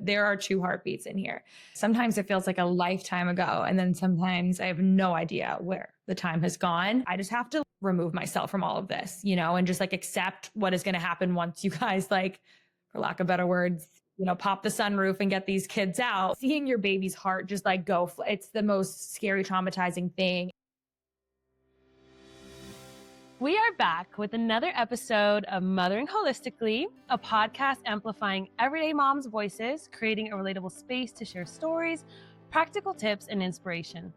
there are two heartbeats in here. Sometimes it feels like a lifetime ago. And then sometimes I have no idea where the time has gone. I just have to remove myself from all of this, and just like accept what is going to happen once you guys, like, for lack of better words, pop the sunroof and get these kids out. Seeing your baby's heart just like go, it's the most scary, traumatizing thing. We are back with another episode of Mothering Holistically, a podcast amplifying everyday moms' voices, creating a relatable space to share stories, practical tips, and inspiration.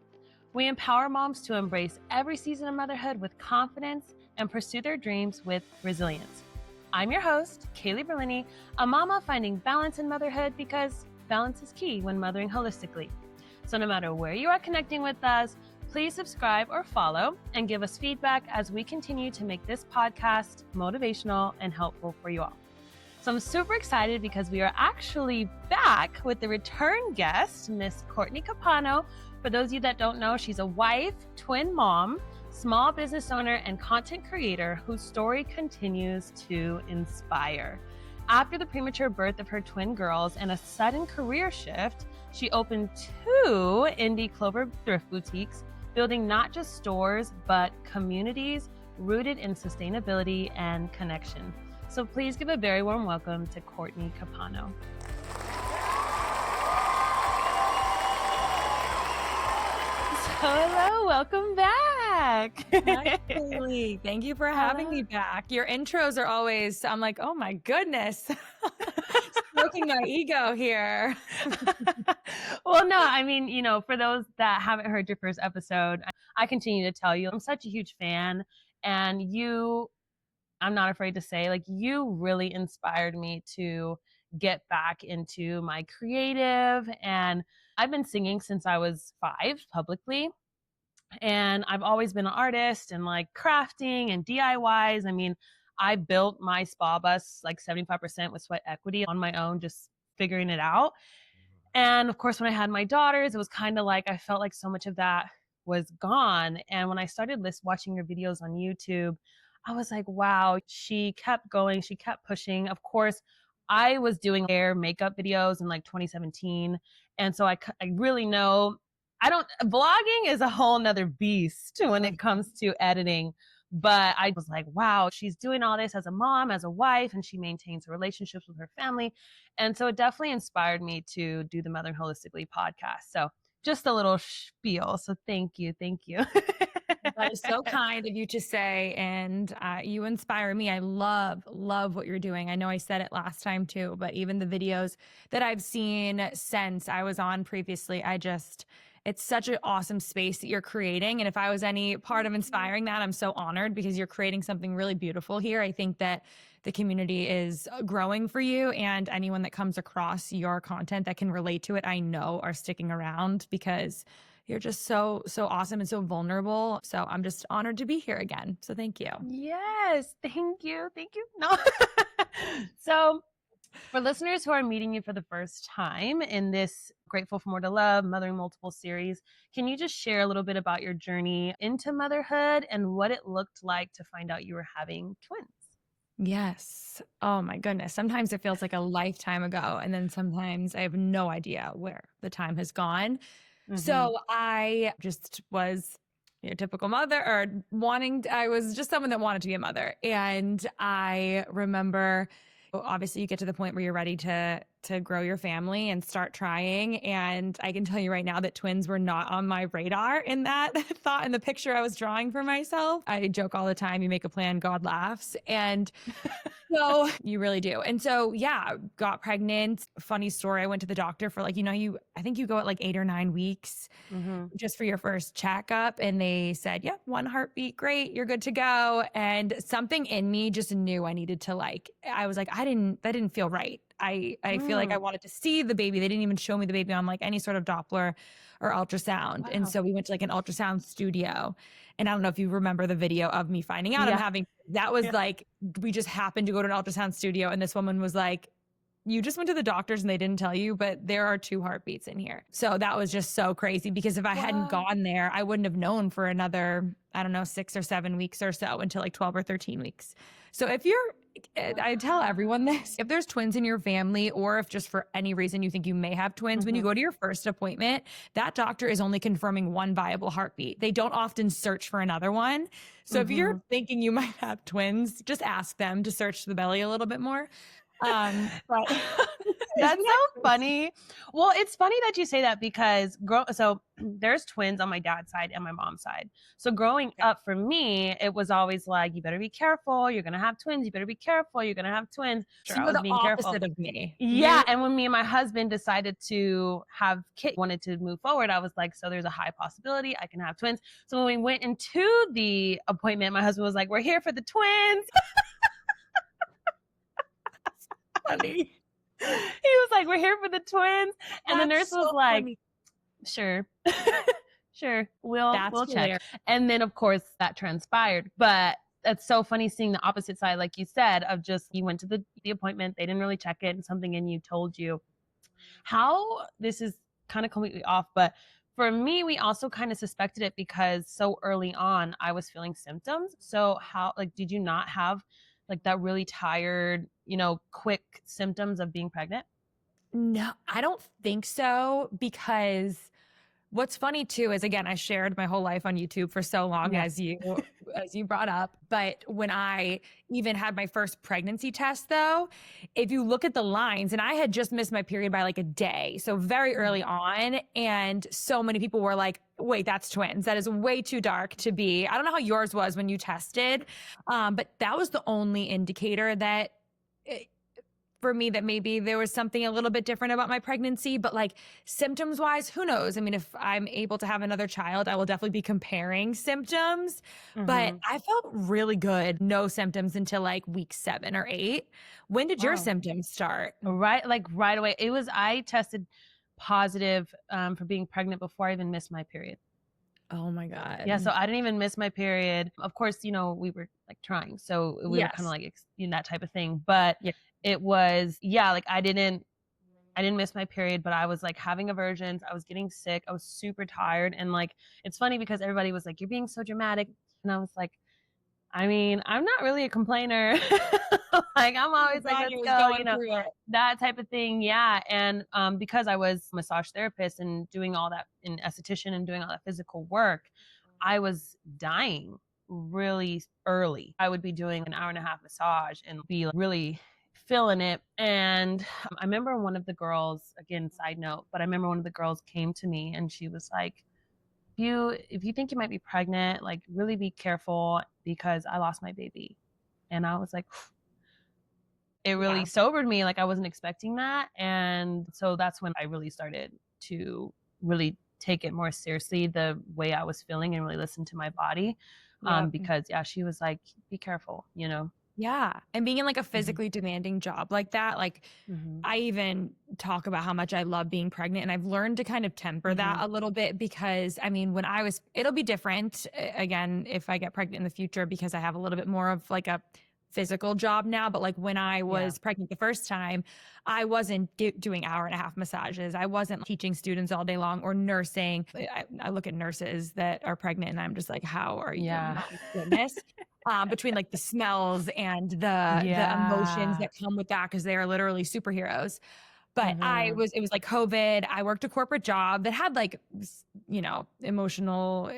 We empower moms to embrace every season of motherhood with confidence and pursue their dreams with resilience. I'm your host, Kaylee Berlinee, a mama finding balance in motherhood because balance is key when mothering holistically. So no matter where you are connecting with us, please subscribe or follow and give us feedback as we continue to make this podcast motivational and helpful for you all. So I'm super excited because we are actually back with the return guest, Miss Courtney Capano. For those of you that don't know, she's a wife, twin mom, small business owner, and content creator whose story continues to inspire. After the premature birth of her twin girls and a sudden career shift, she opened 2 Indie Clover thrift boutiques, building not just stores, but communities rooted in sustainability and connection. So please give a very warm welcome to Courtney Capano. So hello, welcome back. Hi, Kaylee. Thank you for having me back. Your intros are always, I'm like, oh my goodness. Stroking my ego here. Well, no, I mean, for those that haven't heard your first episode, I continue to tell you, I'm such a huge fan. And I'm not afraid to say, like, you really inspired me to get back into my creative. And I've been singing since I was 5 publicly. And I've always been an artist and like crafting and DIYs. I mean, I built my spa bus like 75% with sweat equity on my own, just figuring it out. And of course, when I had my daughters, it was kind of like I felt like so much of that was gone. And when I started watching your videos on YouTube, I was like, wow, she kept going. She kept pushing. Of course, I was doing hair makeup videos in like 2017. And so I really know vlogging is a whole nother beast when it comes to editing. But I was like, wow, she's doing all this as a mom, as a wife, and she maintains relationships with her family. And so it definitely inspired me to do the Mothering Holistically podcast. So just a little spiel. So thank you. Thank you. That is so kind of you to say. And you inspire me. I love what you're doing. I know I said it last time too, but even the videos that I've seen since I was on previously, it's such an awesome space that you're creating. And if I was any part of inspiring that, I'm so honored because you're creating something really beautiful here. I think that the community is growing for you, and anyone that comes across your content that can relate to it, I know are sticking around because you're just so awesome and so vulnerable. So I'm just honored to be here again. So thank you. Yes. Thank you. Thank you. No. So for listeners who are meeting you for the first time in this Grateful for More to Love, Mothering Multiple series, can you just share a little bit about your journey into motherhood and what it looked like to find out you were having twins? Yes. Oh my goodness. Sometimes it feels like a lifetime ago. And then sometimes I have no idea where the time has gone. Mm-hmm. So I just was a typical mother, or I was just someone that wanted to be a mother. And I remember, obviously you get to the point where you're ready to grow your family and start trying. And I can tell you right now that twins were not on my radar in that thought, in the picture I was drawing for myself. I joke all the time, you make a plan, God laughs. And so you really do. And so, yeah, got pregnant. Funny story. I went to the doctor for I think you go at like 8 or 9 weeks just for your first checkup. And they said, yep, 1 heartbeat. Great. You're good to go. And something in me just knew I needed to I was like, that didn't feel right. I feel like I wanted to see the baby. They didn't even show me the baby on like any sort of Doppler or ultrasound. Wow. And so we went to like an ultrasound studio. And I don't know if you remember the video of me finding out that was like, we just happened to go to an ultrasound studio. And this woman was like, you just went to the doctors and they didn't tell you, but there are 2 heartbeats in here. So that was just so crazy because if I hadn't gone there, I wouldn't have known for another, 6 or 7 weeks or so until like 12 or 13 weeks. So if you're I tell everyone this. If there's twins in your family, or if just for any reason you think you may have twins, when you go to your first appointment, that doctor is only confirming one viable heartbeat. They don't often search for another one. So if you're thinking you might have twins, just ask them to search the belly a little bit more. But that's so funny. Well, it's funny that you say that because so there's twins on my dad's side and my mom's side. So growing up for me, it was always like, you better be careful. You're going to have twins. You better be careful. You're going to have twins. So I was the being opposite of me. Yeah. And when me and my husband decided to have kids, wanted to move forward, I was like, so there's a high possibility I can have twins. So when we went into the appointment, my husband was like, we're here for the twins. Funny. He was like, we're here for the twins. And the nurse was like, funny. Sure. Sure. We'll check. Hilarious. And then of course that transpired. But that's so funny seeing the opposite side, like you said, of just you went to the appointment, they didn't really check it, and something in you told you. How this is kind of completely off, but for me, we also kind of suspected it because so early on I was feeling symptoms. So how, like, did you not have like that really tired, quick symptoms of being pregnant? No, I don't think so, because what's funny too is, again, I shared my whole life on YouTube for so long, as you brought up. But when I even had my first pregnancy test, though, if you look at the lines, and I had just missed my period by like a day, so very early on, and so many people were like, wait, that's twins. That is way too dark to be. I don't know how yours was when you tested, but that was the only indicator that for me that maybe there was something a little bit different about my pregnancy. But like symptoms wise, who knows? I mean, if I'm able to have another child, I will definitely be comparing symptoms. But I felt really good. No symptoms until like week 7 or 8. When did your symptoms start? Right away. I tested positive for being pregnant before I even missed my period. Oh my God. Yeah. So I didn't even miss my period. Of course, we were like trying. So we were kind of like that type of thing. But it was, like I didn't miss my period, but I was like having aversions. I was getting sick. I was super tired. And like, it's funny because everybody was like, you're being so dramatic. And I was like, I mean, I'm not really a complainer. Like I'm always like, let's go, that type of thing. Yeah. And because I was a massage therapist and doing all that, in esthetician and doing all that physical work, I was dying really early. I would be doing an 1.5 hour massage and be really feeling it. And I remember one of the girls, again, side note, but I remember one of the girls came to me and she was like, if you think you might be pregnant, like really be careful because I lost my baby. And I was like, it really sobered me. Like I wasn't expecting that. And so that's when I really started to really take it more seriously, the way I was feeling, and really listen to my body. Because she was like, be careful, Yeah. And being in like a physically demanding job like that, like I even talk about how much I love being pregnant, and I've learned to kind of temper that a little bit, because I mean, it'll be different again if I get pregnant in the future, because I have a little bit more of like a physical job now. But like when I was pregnant the first time, I wasn't doing 1.5 hour massages. I wasn't teaching students all day long or nursing. I look at nurses that are pregnant and I'm just like, how are you? My goodness. Between like the smells and the emotions that come with that, because they are literally superheroes. But it was like COVID. I worked a corporate job that had like, emotional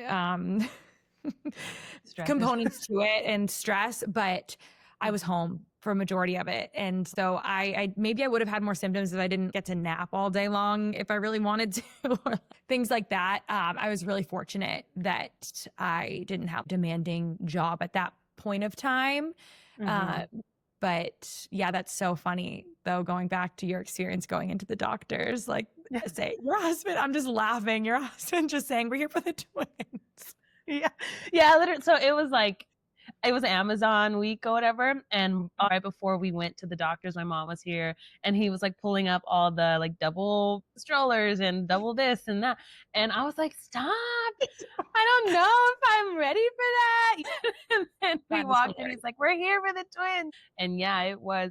components to it and stress, but I was home for a majority of it. And so I maybe I would have had more symptoms if I didn't get to nap all day long if I really wanted to, or things like that. I was really fortunate that I didn't have a demanding job at that point of time. But yeah, that's so funny though, going back to your experience going into the doctors, like say your husband, I'm just laughing, your husband just saying, we're here for the twins. Yeah. Literally. So it was Amazon week or whatever. And right before we went to the doctors, my mom was here and he was like pulling up all the like double strollers and double this and that. And I was like, stop. I don't know if I'm ready for that. And then we walked in, he's like, we're here for the twins. And yeah, it was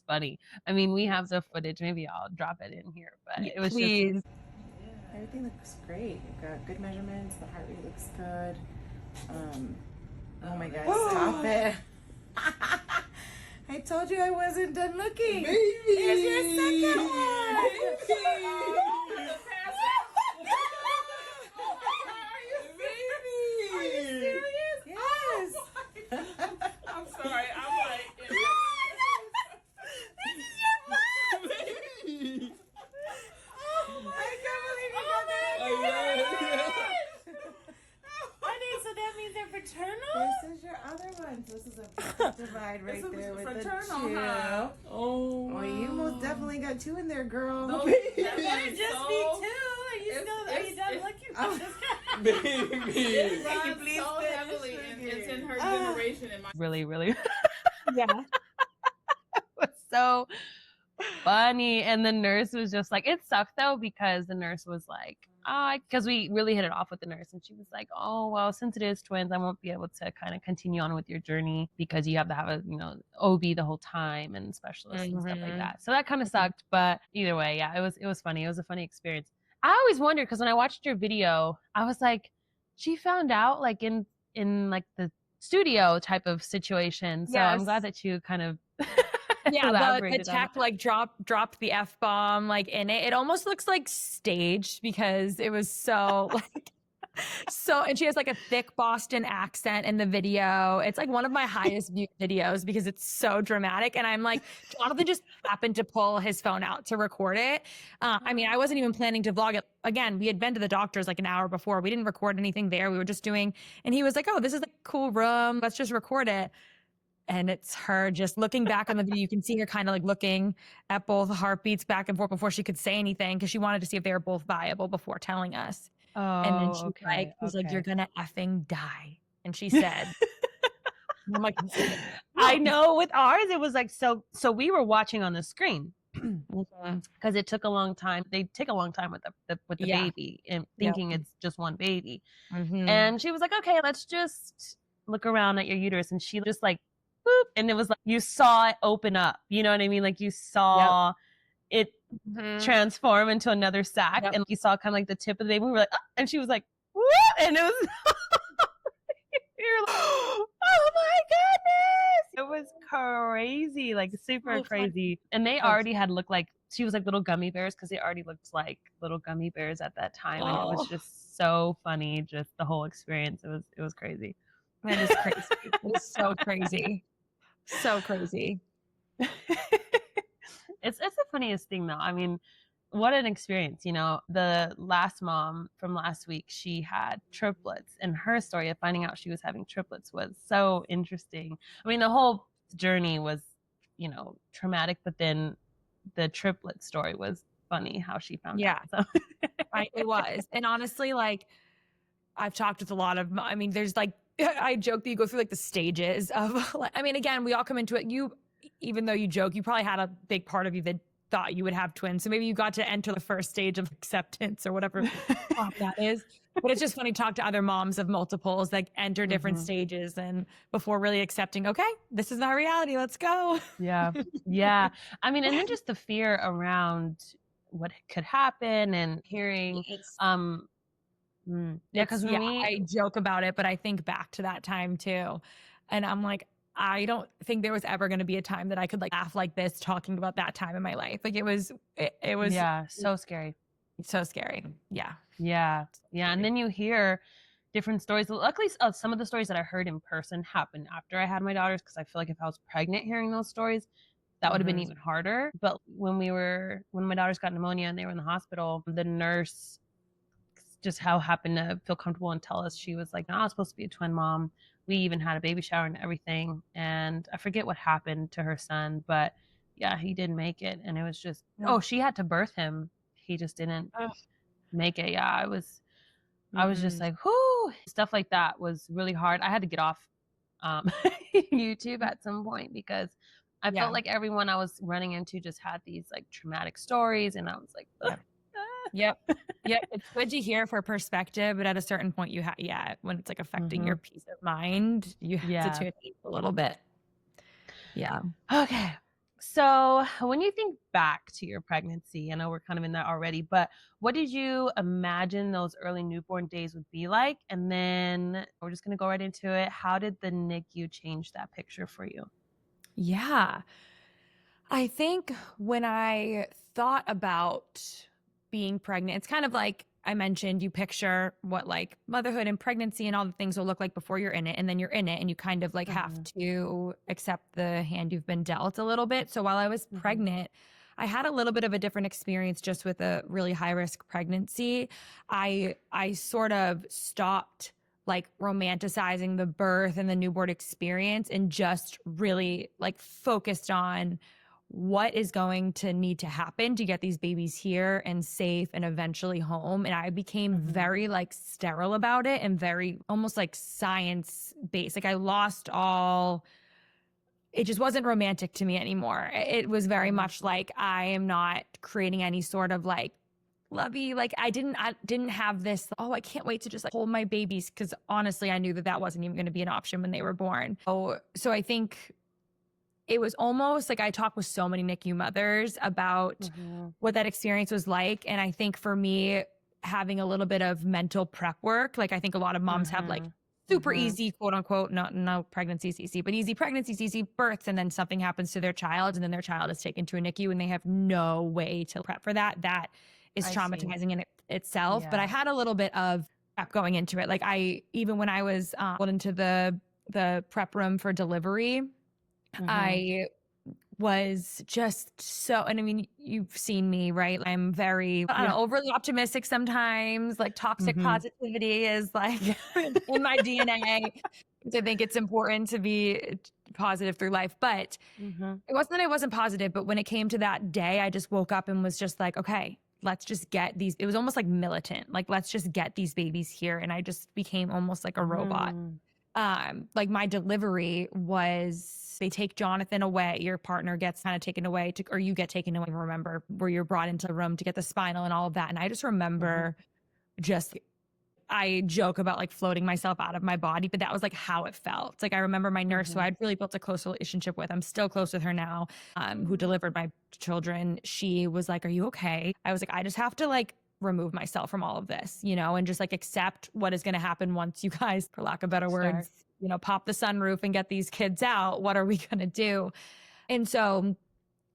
funny. I mean, we have the footage. Maybe I'll drop it in here, but it was just. Everything looks great. You've got good measurements. The heart rate looks good. Oh my God, stop it. I told you I wasn't done looking. Baby! Here's your second one. Are you serious? Yes. I'm sorry. I'm like, This is your mom. baby. I can't believe you got that. Honey, so that means they're fraternal? This is your other one. This is a perfect divide right This is there with the fraternal, two. huh? Oh, Well, you most definitely got two in there, girl. No, Better that is just so- be two. Are you it's- done it's- looking? Oh. Baby. Can you Runs please so finish heavily, and looking? it's in her generation. And my Really. Yeah. It was so funny. And the nurse was just like, it sucked though, because the nurse was like, because we really hit it off with the nurse, and she was like, oh, well, since it is twins, I won't be able to kind of continue on with your journey because you have to have a, OB the whole time and specialists and stuff like that. So that kind of sucked. But either way, yeah, it was funny. It was a funny experience. I always wondered, because when I watched your video, I was like, she found out like in like the studio type of situation. So I'm Yes. glad that you kind of Yeah, the elaborated on tech like dropped the F-bomb like in it. It almost looks like staged because it was so like and she has like a thick Boston accent in the video. It's like one of my highest viewed videos because it's so dramatic. And I'm like, Jonathan just happened to pull his phone out to record it. I mean, I wasn't even planning to vlog it. Again, we had been to the doctor's like an hour before. We didn't record anything there. We were just doing, and he was like, oh, this is a cool room. Let's just record it. And it's her just looking back on the video. You can see her kind of like looking at both heartbeats back and forth before she could say anything, because she wanted to see if they were both viable before telling us. Oh, And then she's like, you're going to effing die. And she said, and I'm like, I know with ours, it was like, so we were watching on the screen because it took a long time. They take a long time with the Yeah. baby and thinking it's just one baby. Mhm. And she was like, okay, let's just look around at your uterus. And she just like, boop. And it was like, you saw it open up. You know what I mean? Like you saw it Mhm. transform into another sac. Yep. And you saw kind of like the tip of the baby. We were like, and she was like, whoop. And it was, you're like, oh my goodness. It was crazy, like super So funny. crazy. And they So already had looked like, she was like little gummy bears, because they already looked like little gummy bears at that time. And it was Oh. just so funny, just the whole experience. It was crazy. That is crazy. It was so crazy. So crazy. It's the funniest thing though. I mean, what an experience, the last mom from last week, she had triplets, and her story of finding out she was having triplets was so interesting. I mean, the whole journey was, traumatic, but then the triplet story was funny how she found out. So. It was. And honestly, like I've talked with a lot of, I mean, there's like, I joke that you go through like the stages of, I mean, again, we all come into it. Even though you joke, you probably had a big part of you that thought you would have twins. So maybe you got to enter the first stage of acceptance or whatever that is. But it's just funny to talk to other moms of multiples that enter different stages and before really accepting, okay, this is our reality. Let's go. Yeah. Yeah. I mean, and then just the fear around what could happen and hearing, because I joke about it, but I think back to that time too. And I'm like, I don't think there was ever going to be a time that I could like laugh like this talking about that time in my life. Like it was so scary. So scary. Yeah. Yeah. Yeah. And then you hear different stories. Luckily, some of the stories that I heard in person happened after I had my daughters, because I feel like if I was pregnant hearing those stories, that would have been even harder. But when my daughters got pneumonia and they were in the hospital, the nurse just happened to feel comfortable and tell us, she was like, no, I was supposed to be a twin mom. We even had a baby shower and everything. And I forget what happened to her son, but yeah, he didn't make it. And it was just, she had to birth him. He just didn't make it. Yeah, I was just like, whoo, stuff like that was really hard. I had to get off YouTube at some point because I felt like everyone I was running into just had these like traumatic stories. And I was like, ugh. Yep. It's good to hear for perspective, but at a certain point you when it's like affecting your peace of mind, you have to tune in a little bit. Yeah. Okay. So when you think back to your pregnancy, I know we're kind of in that already, but what did you imagine those early newborn days would be like? And then we're just going to go right into it. How did the NICU change that picture for you? Yeah. I think when I thought about being pregnant, it's kind of like I mentioned, you picture what like motherhood and pregnancy and all the things will look like before you're in it. And then you're in it and you kind of like have to accept the hand you've been dealt a little bit. So while I was pregnant, I had a little bit of a different experience just with a really high risk pregnancy. I sort of stopped like romanticizing the birth and the newborn experience and just really like focused on what is going to need to happen to get these babies here and safe and eventually home. And I became very like sterile about it and very almost like science based. Like I lost all, it just wasn't romantic to me anymore. It was very much like I am not creating any sort of like lovey, like I didn't have this, oh, I can't wait to just like hold my babies. Cause honestly, I knew that that wasn't even going to be an option when they were born. So I think it was almost like I talked with so many NICU mothers about what that experience was like. And I think for me, having a little bit of mental prep work, like I think a lot of moms have like super easy, quote unquote, no pregnancy's easy, but easy pregnancies, easy births. And then something happens to their child and then their child is taken to a NICU and they have no way to prep for that. That is traumatizing in itself. But I had a little bit of prep going into it. Like even when I was put into the prep room for delivery, I was just so, and I mean, you've seen me, right? I'm very I don't know, overly optimistic sometimes, like toxic positivity is like in my DNA. I think it's important to be positive through life, but it wasn't that I wasn't positive, but when it came to that day, I just woke up and was just like, okay, let's just get these, it was almost like militant, like, let's just get these babies here. And I just became almost like a robot. Like my delivery was, they take Jonathan away, your partner gets kind of taken away or you get taken away, remember, where you're brought into the room to get the spinal and all of that. And I just remember I joke about like floating myself out of my body, but that was like how it felt. It's like, I remember my nurse who I'd really built a close relationship with, I'm still close with her now, who delivered my children. She was like, are you okay? I was like, I just have to like remove myself from all of this, and just like accept what is going to happen once you guys, for lack of better words, pop the sunroof and get these kids out. What are we going to do? And so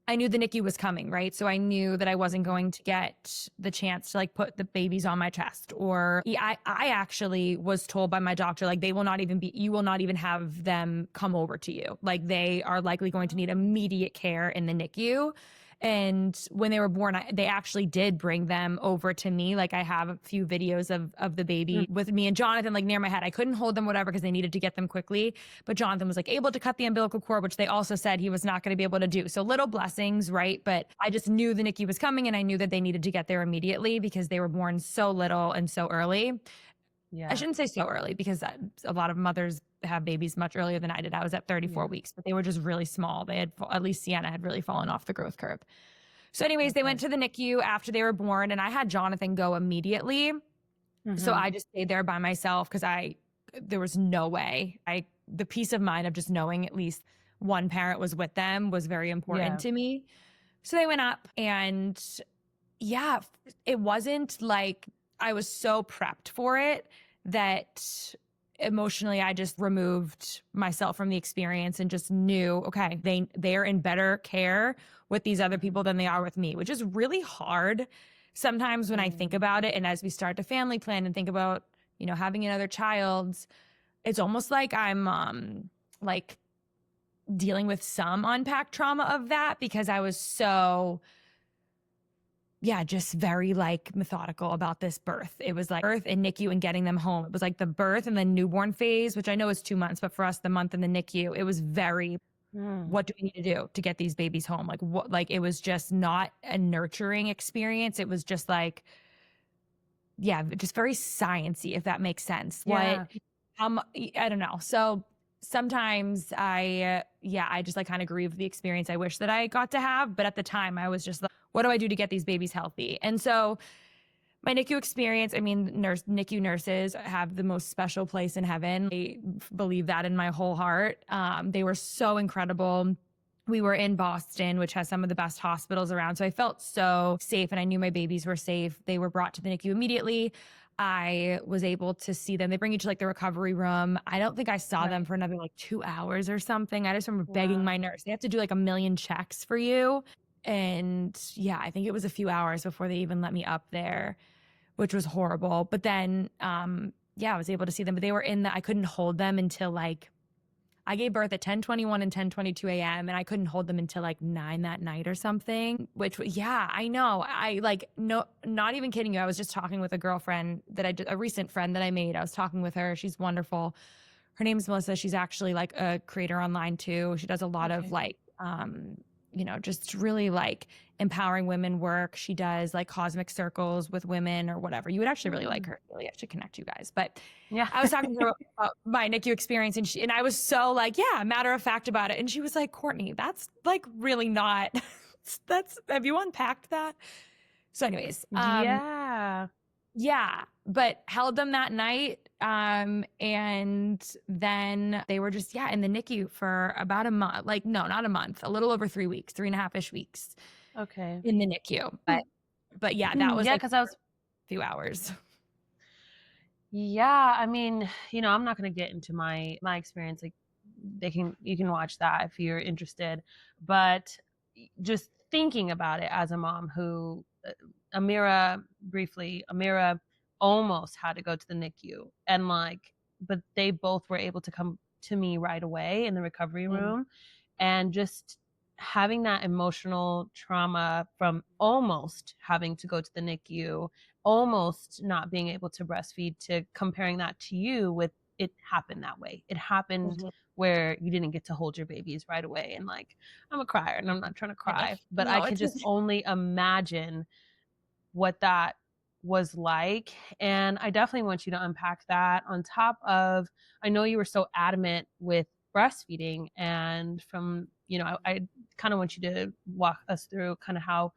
I knew the NICU was coming, right? So I knew that I wasn't going to get the chance to like put the babies on my chest, or I actually was told by my doctor, like you will not even have them come over to you. Like they are likely going to need immediate care in the NICU. And when they were born, they actually did bring them over to me. Like I have a few videos of the baby with me and Jonathan, like near my head. I couldn't hold them, whatever, because they needed to get them quickly. But Jonathan was like able to cut the umbilical cord, which they also said he was not going to be able to do. So little blessings, right? But I just knew the NICU was coming and I knew that they needed to get there immediately because they were born so little and so early. Yeah. I shouldn't say so early because a lot of mothers have babies much earlier than I did. I was at 34 weeks, but they were just really small. They had, at least Sienna had really fallen off the growth curve. So anyways, they went to the NICU after they were born and I had Jonathan go immediately. So I just stayed there by myself because there was no way. The peace of mind of just knowing at least one parent was with them was very important to me. So they went up and it wasn't like I was so prepped for it that emotionally I just removed myself from the experience and just knew, okay, they're in better care with these other people than they are with me, which is really hard sometimes when I think about it. And as we start to family plan and think about, having another child, it's almost like I'm like dealing with some unpacked trauma of that because I was so just very like methodical about this birth. It was like birth and NICU and getting them home. It was like the birth and then newborn phase, which I know is 2 months, but for us, the month in the NICU, it was very, what do we need to do to get these babies home? Like what, like it was just not a nurturing experience. It was just like, just very sciencey, if that makes sense. I don't know. So sometimes I just like kind of grieve the experience I wish that I got to have. But at the time I was just like, what do I do to get these babies healthy? And so my NICU experience, I mean, NICU nurses have the most special place in heaven. I believe that in my whole heart. They were so incredible. we were in Boston, which has some of the best hospitals around. So I felt so safe and I knew my babies were safe. They were brought to the NICU immediately. I was able to see them. They bring you to like the recovery room. I don't think I saw them for another like 2 hours or something. I just remember begging my nurse. They have to do like a million checks for you. And yeah, I think it was a few hours before they even let me up there, which was horrible. But then, yeah, I was able to see them, but they were I couldn't hold them until like, I gave birth at 10:21 and 10:22 a.m. and I couldn't hold them until like 9 that night or something, which, yeah, I know. I like, no, not even kidding you. I was just talking with a girlfriend a recent friend that I made. I was talking with her. She's wonderful. Her name's Melissa. She's actually like a creator online too. She does a lot of like, just really like empowering women work. She does like cosmic circles with women or whatever. You would actually really like her. Really, I should connect you guys. But yeah, I was talking to her about my NICU experience and I was so like, yeah, matter of fact about it. And she was like, Courtney, that's like really not, have you unpacked that? So anyways, yeah, but held them that night. And then they were just, in the NICU for about a month, like, no, not a month, a little over 3 weeks, 3.5-ish weeks. Okay. In the NICU. But yeah, that was because I was a few hours. Yeah, I mean, I'm not going to get into my experience. Like you can watch that if you're interested, but just thinking about it as a mom who Amira almost had to go to the NICU and but they both were able to come to me right away in the recovery room, and just having that emotional trauma from almost having to go to the NICU, almost not being able to breastfeed, to comparing that to you with it happened that way. It happened where you didn't get to hold your babies right away. And like, I'm a crier and I'm not trying to cry, but I can just only imagine what that was like. And I definitely want you to unpack that on top of, I know you were so adamant with breastfeeding, and from, I kind of want you to walk us through kind of how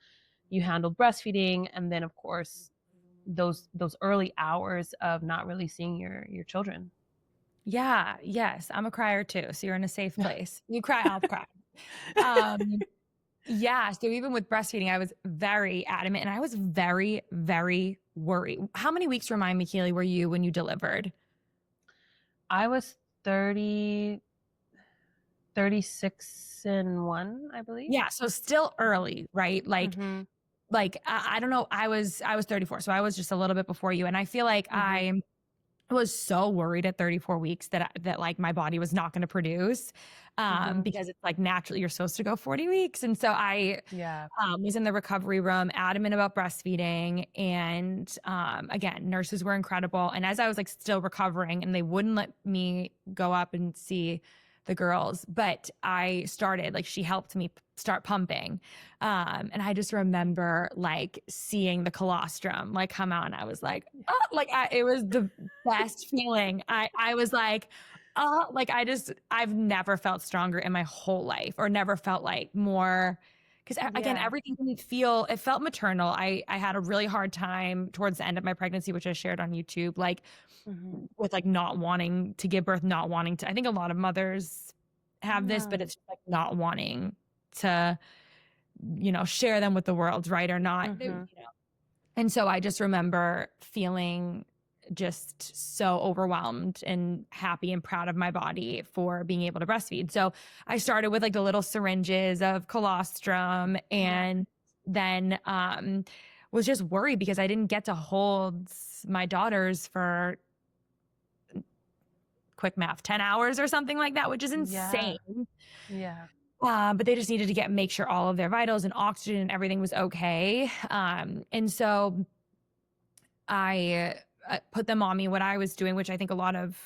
you handled breastfeeding. And then of course, those early hours of not really seeing your children. Yeah. Yes. I'm a crier too. So you're in a safe place. You cry, I'll cry. Yeah. So even with breastfeeding, I was very adamant and I was very, very worried. How many weeks, remind me, Kaylee, were you when you delivered? I was 36 and 1, I believe. Yeah. So still early, right? Like, I don't know. I was 34. So I was just a little bit before you. And I feel like I was so worried at 34 weeks that like my body was not going to produce, because it's like naturally you're supposed to go 40 weeks. And so I was in the recovery room, adamant about breastfeeding. And again, nurses were incredible. And as I was like still recovering, and they wouldn't let me go up and see the girls, but I started, like, she helped me start pumping. And I just remember like seeing the colostrum like come out, and I was like, oh, like it was the best feeling. I was like, oh, like I've never felt stronger in my whole life, or never felt like more, because again, everything it felt maternal. I had a really hard time towards the end of my pregnancy, which I shared on YouTube, like with like not wanting to give birth, not wanting to, I think a lot of mothers have this, but it's like not wanting to, share them with the world, right? Or not, And so I just remember feeling just so overwhelmed and happy and proud of my body for being able to breastfeed. So I started with like the little syringes of colostrum, and then was just worried because I didn't get to hold my daughters for, quick math, 10 hours or something like that, which is insane. But they just needed to make sure all of their vitals and oxygen and everything was okay. And so I put them on me, what I was doing, which I think a lot of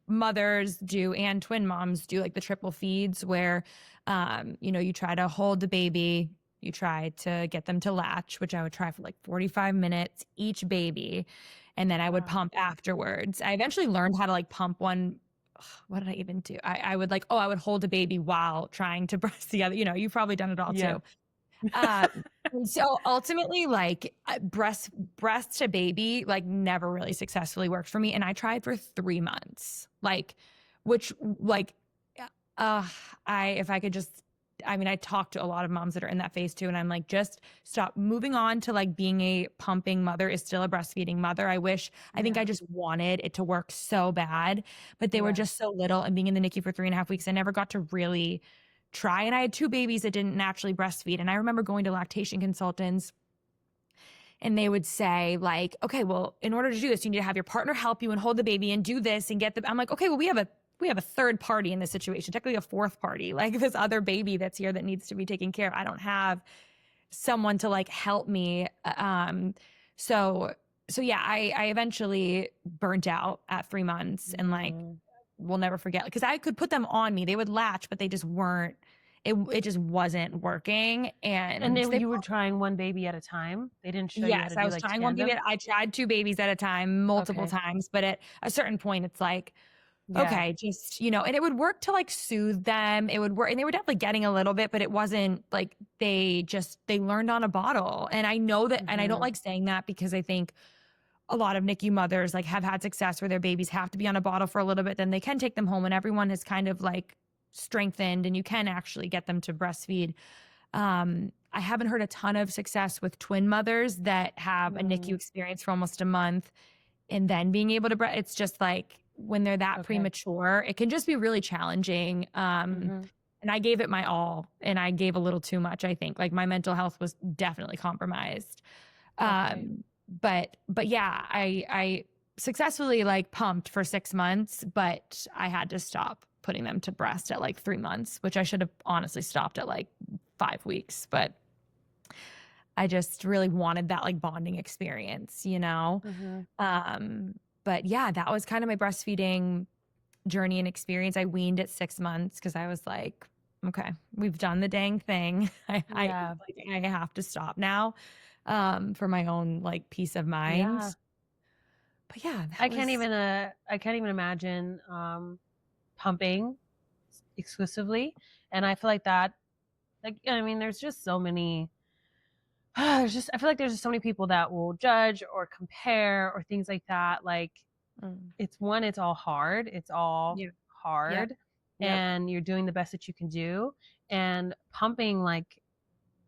mothers do and twin moms do, like the triple feeds, where, you try to hold the baby, you try to get them to latch, which I would try for like 45 minutes each baby. And then I would pump afterwards. I eventually learned how to like pump one. What did I even do? I would like, I would hold a baby while trying to breast the other, you've probably done it all too. So ultimately, like breast to baby, like never really successfully worked for me. And I tried for 3 months, if I could just I talk to a lot of moms that are in that phase too. And I'm like, just stop. Moving on to like being a pumping mother is still a breastfeeding mother. I think I just wanted it to work so bad, but they were just so little, and being in the NICU for 3.5 weeks, I never got to really try. And I had 2 babies that didn't naturally breastfeed. And I remember going to lactation consultants, and they would say like, okay, well, in order to do this, you need to have your partner help you and hold the baby and do this and get the, I'm like, okay, well, we have a third party in this situation, technically a fourth party, like this other baby that's here that needs to be taken care of. I don't have someone to like help me. So yeah, I eventually burnt out at 3 months, and like, we'll never forget, because I could put them on me. They would latch, but they just weren't, it just wasn't working. And you were trying one baby at a time? They didn't show you how to do I was like trying tandem? one baby. I tried 2 babies at a time, multiple times, but at a certain point it's like, okay, just, and it would work to like soothe them. It would work. And they were definitely getting a little bit, but it wasn't like they learned on a bottle. And I know that, and I don't like saying that, because I think a lot of NICU mothers like have had success where their babies have to be on a bottle for a little bit, then they can take them home, and everyone has kind of like strengthened and you can actually get them to breastfeed. I haven't heard a ton of success with twin mothers that have a NICU experience for almost a month and then being able to it's just like, when they're that premature, it can just be really challenging. And I gave it my all, and I gave a little too much, I think. Like, my mental health was definitely compromised. But yeah, I successfully like pumped for 6 months, but I had to stop putting them to breast at like 3 months, which I should have honestly stopped at like 5 weeks. But I just really wanted that like bonding experience, But yeah, that was kind of my breastfeeding journey and experience. I weaned at 6 months because I was like, okay, we've done the dang thing. I have to stop now, for my own like peace of mind. Yeah. But yeah, I can't even imagine pumping exclusively. And I feel like that, like, I mean, there's just so many. I feel like there's just so many people that will judge or compare or things like that. Like, it's all hard. It's all hard. And you're doing the best that you can do. And pumping, like,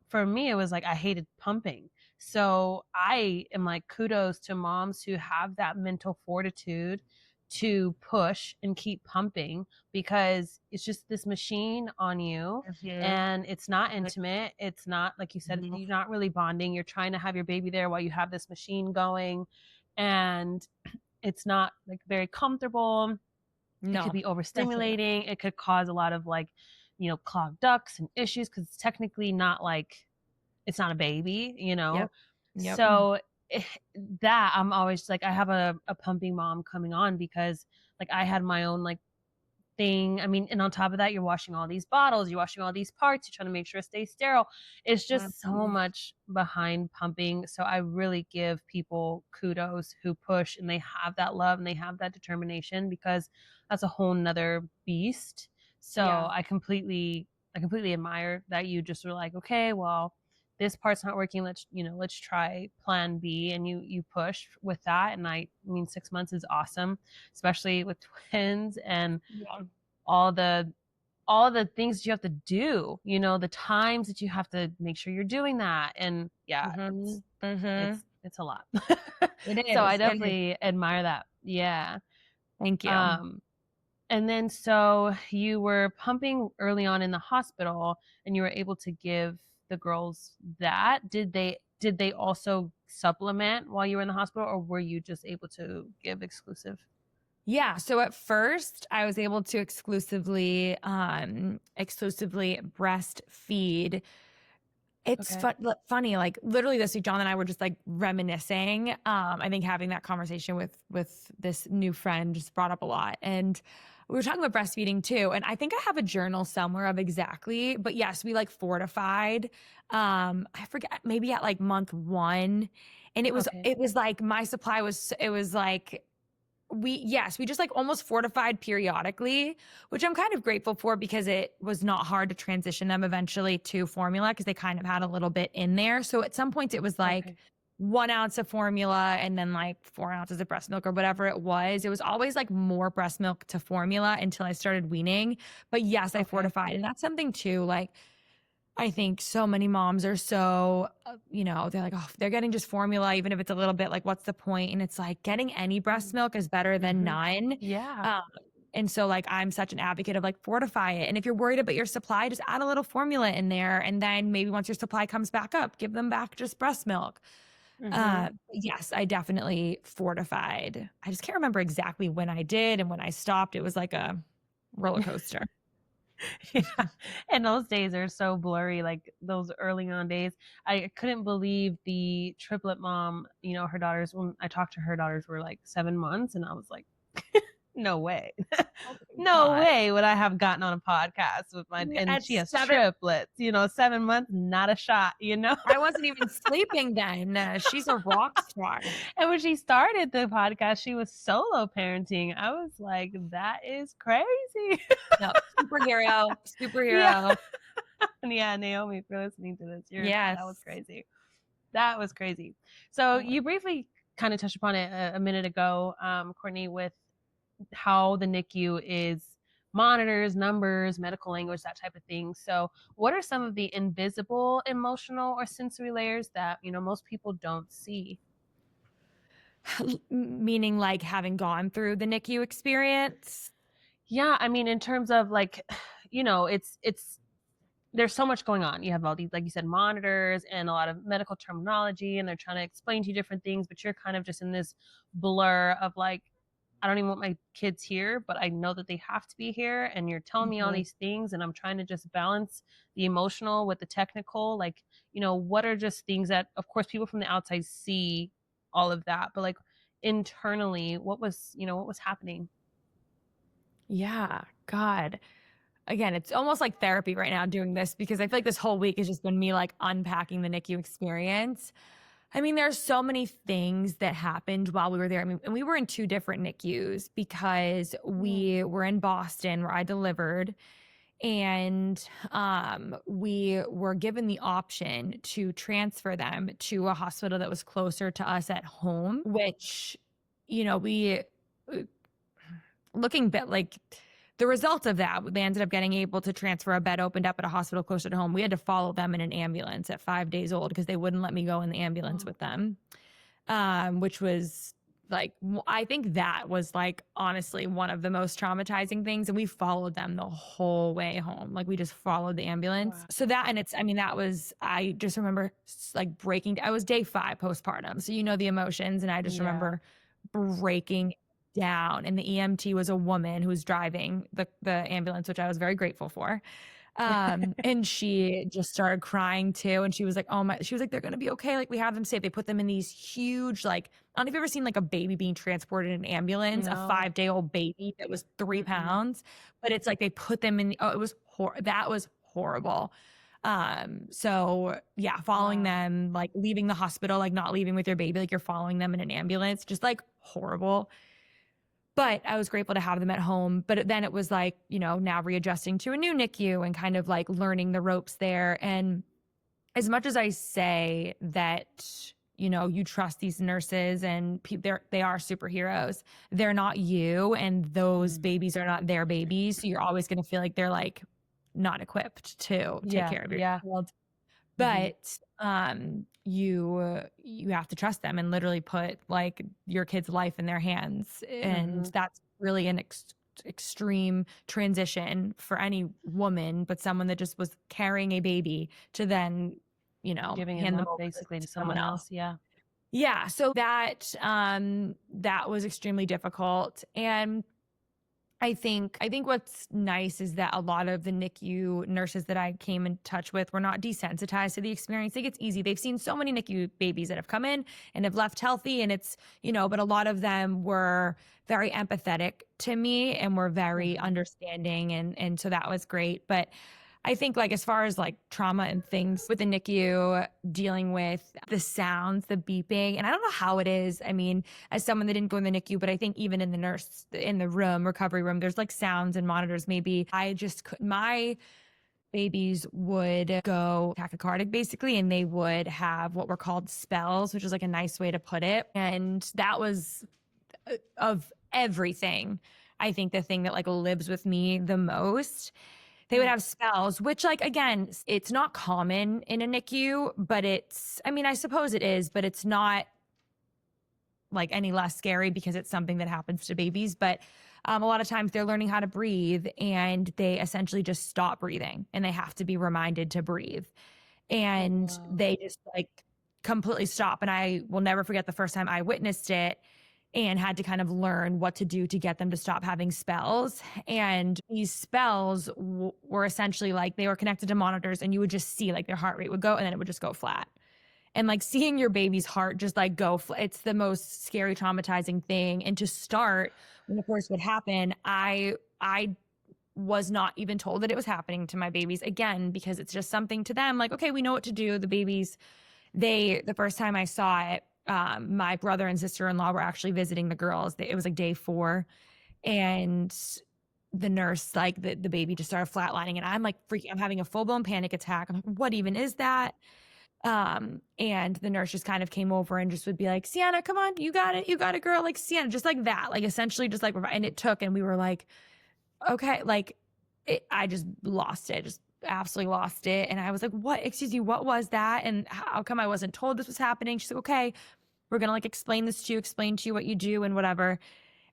for me, it was like I hated pumping. So I am like, kudos to moms who have that mental fortitude to push and keep pumping, because it's just this machine on you, and it's not intimate. It's not, like you said, you're not really bonding. You're trying to have your baby there while you have this machine going, and it's not like very comfortable. It could be overstimulating. It could cause a lot of like, clogged ducts and issues, because it's technically not like, it's not a baby, So that I'm always like, I have a pumping mom coming on, because like I had my own like thing. I mean, and on top of that, you're washing all these bottles, you're washing all these parts, you're trying to make sure it stays sterile. It's just so much behind pumping. So I really give people kudos who push and they have that love and they have that determination, because that's a whole nother beast. So I completely admire that you just were like, okay, well, this part's not working. Let's try plan B. And you push with that. And I mean, 6 months is awesome, especially with twins and all the things you have to do, the times that you have to make sure you're doing that. And it's a lot. It is. So I definitely admire that. Yeah. Thank you. And then, so you were pumping early on in the hospital, and you were able to give the girls that. Did they also supplement while you were in the hospital, or were you just able to give exclusive? Yeah. So at first I was able to exclusively breastfeed. It's funny, like literally this week, John and I were just like reminiscing. I think having that conversation with this new friend just brought up a lot. And we were talking about breastfeeding too. And I think I have a journal somewhere of exactly, but yes, we like fortified. I forget, maybe at like month 1. And it was like my supply was, it was like, we just like almost fortified periodically, which I'm kind of grateful for, because it was not hard to transition them eventually to formula, because they kind of had a little bit in there. So at some points it was like 1 ounce of formula and then like 4 ounces of breast milk or whatever it was. It was always like more breast milk to formula until I started weaning. But yes, I fortified. And that's something too, like I think so many moms are so, they're like, oh, they're getting just formula, even if it's a little bit, like, what's the point? And it's like getting any breast milk is better than none. Yeah. And so like, I'm such an advocate of like fortify it. And if you're worried about your supply, just add a little formula in there. And then maybe once your supply comes back up, give them back just breast milk. Yes, I definitely fortified. I just can't remember exactly when I did and when I stopped. It was like a roller coaster. Yeah. And those days are so blurry, like those early on days. I couldn't believe the triplet mom, her daughters, when I talked to her daughters were like 7 months, and I was like, no way. No God. way would I have gotten on a podcast with and At she has 7 triplets, 7 months, not a shot, I wasn't even sleeping then. She's a rock star. And when she started the podcast, she was solo parenting. I was like, that is crazy. No, superhero. Yeah. And yeah, Naomi, for listening to this. Yes. That was crazy. That was crazy. So you briefly kind of touched upon it a minute ago, Courtney, with how the NICU is monitors, numbers, medical language, that type of thing. So what are some of the invisible emotional or sensory layers that, most people don't see? Meaning like having gone through the NICU experience? Yeah, I mean, in terms of like, it's there's so much going on. You have all these, like you said, monitors and a lot of medical terminology, and they're trying to explain to you different things, but you're kind of just in this blur of like, I don't even want my kids here, but I know that they have to be here. And you're telling me all these things, and I'm trying to just balance the emotional with the technical. Like, what are just things that, of course, people from the outside see all of that, but like internally, what was happening? Yeah, God. Again, it's almost like therapy right now doing this, because I feel like this whole week has just been me like unpacking the NICU experience. I mean, there's so many things that happened while we were there. I mean, and we were in 2 different NICUs because we were in Boston where I delivered, and we were given the option to transfer them to a hospital that was closer to us at home, which, we looking back, like the results of that, they ended up getting able to transfer a bed opened up at a hospital closer to home. We had to follow them in an ambulance at 5 days old because they wouldn't let me go in the ambulance with them, which was like, I think that was like, honestly, one of the most traumatizing things. And we followed them the whole way home. Like we just followed the ambulance. Wow. So that, and I just remember like breaking, I was day 5 postpartum. So, the emotions, and I just remember breaking down. And the EMT was a woman who was driving the ambulance, which I was very grateful for. And she just started crying too. And she was like, she was like, they're going to be okay. Like we have them safe. They put them in these huge, like, I don't know if you've ever seen like a baby being transported in an ambulance, a 5-day-old baby that was 3 pounds, but it's like, they put them in, that was horrible. So yeah, following them, like leaving the hospital, like not leaving with your baby, like you're following them in an ambulance, just like horrible. But I was grateful to have them at home. But then it was like, now readjusting to a new NICU and kind of like learning the ropes there. And as much as I say that, you trust these nurses and they are superheroes, they're not you. And those babies are not their babies. So you're always going to feel like they're like not equipped to take care of your child. But you have to trust them and literally put like your kid's life in their hands. And that's really an extreme transition for any woman, but someone that just was carrying a baby to then, giving hand them up basically to someone else. Yeah. So that was extremely difficult. And I think what's nice is that a lot of the NICU nurses that I came in touch with were not desensitized to the experience. I think it's easy. They've seen so many NICU babies that have come in and have left healthy, and it's, but a lot of them were very empathetic to me and were very understanding. And so that was great. But I think like as far as like trauma and things with the NICU, dealing with the sounds, the beeping, and I don't know how it is. I mean, as someone that didn't go in the NICU, but I think even in the recovery room, there's like sounds and monitors. Maybe my babies would go tachycardic basically, and they would have what were called spells, which is like a nice way to put it. And that was of everything, I think the thing that like lives with me the most. They would have spells, which like, again, it's not common in a NICU, but I mean, I suppose it is, but it's not like any less scary because it's something that happens to babies. But a lot of times they're learning how to breathe and they essentially just stop breathing and they have to be reminded to breathe. And they just like completely stop. And I will never forget the first time I witnessed it and had to kind of learn what to do to get them to stop having spells. And these spells were essentially like they were connected to monitors and you would just see like their heart rate would go and then it would just go flat. And like seeing your baby's heart just like go, it's the most scary, traumatizing thing. And to start, when it first would happen, I was not even told that it was happening to my babies again, because it's just something to them. Like, okay, we know what to do. The babies, the first time I saw it, my brother and sister-in-law were actually visiting the girls. It was like day 4. And the nurse, like the baby just started flatlining and I'm like freaking, I'm having a full-blown panic attack. I'm like, what even is that? And the nurse just kind of came over and just would be like, Sienna, come on, you got it, girl. Like Sienna, just like that, like essentially just like, and it took, and we were like, okay, like I just lost it, just absolutely lost it. And I was like, what, excuse me, what was that? And how come I wasn't told this was happening? She's like, okay, we're going to like explain to you what you do and whatever.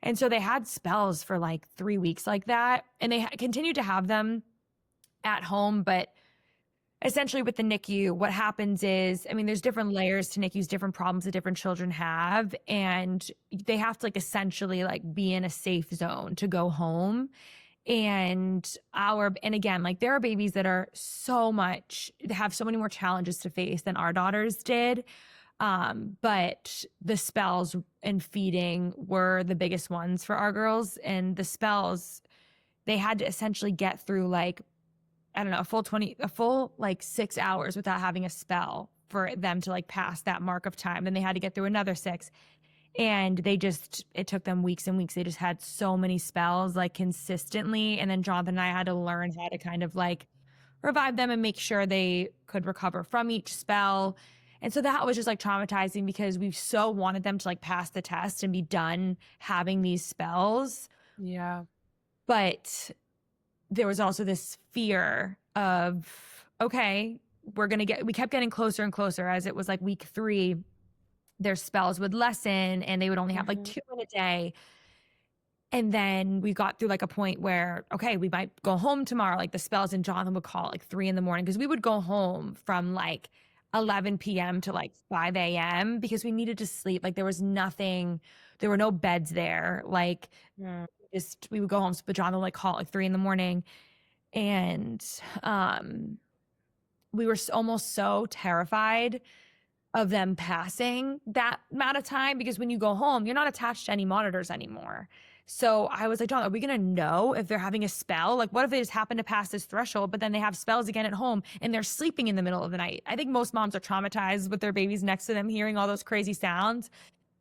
And so they had spells for like 3 weeks like that. And they continued to have them at home, but essentially with the NICU, what happens is, I mean, there's different layers to NICUs, different problems that different children have, and they have to like essentially like be in a safe zone to go home. And again, like there are babies that are have so many more challenges to face than our daughters did. But the spells and feeding were the biggest ones for our girls, and the spells, they had to essentially get through like, I don't know, a full like 6 hours without having a spell for them to like pass that mark of time. Then they had to get through another 6. And it took them weeks and weeks. They just had so many spells like consistently. And then Jonathan and I had to learn how to kind of like revive them and make sure they could recover from each spell. And so that was just like traumatizing because we so wanted them to like pass the test and be done having these spells. Yeah. But there was also this fear of, okay, we kept getting closer and closer as it was like week 3, their spells would lessen and they would only have like 2 in a day. And then we got through like a point where, okay, we might go home tomorrow. Like the spells, and Jonathan would call at like 3 a.m. because we would go home from like 11 p.m. to like 5 a.m. because we needed to sleep. Like there were no beds there. Like we would go home, but Jonathan would like call at like 3 a.m. And we were almost so terrified of them passing that amount of time, because when you go home, you're not attached to any monitors anymore. So I was like, John, are we going to know if they're having a spell? Like, what if they just happen to pass this threshold, but then they have spells again at home and they're sleeping in the middle of the night? I think most moms are traumatized with their babies next to them, hearing all those crazy sounds.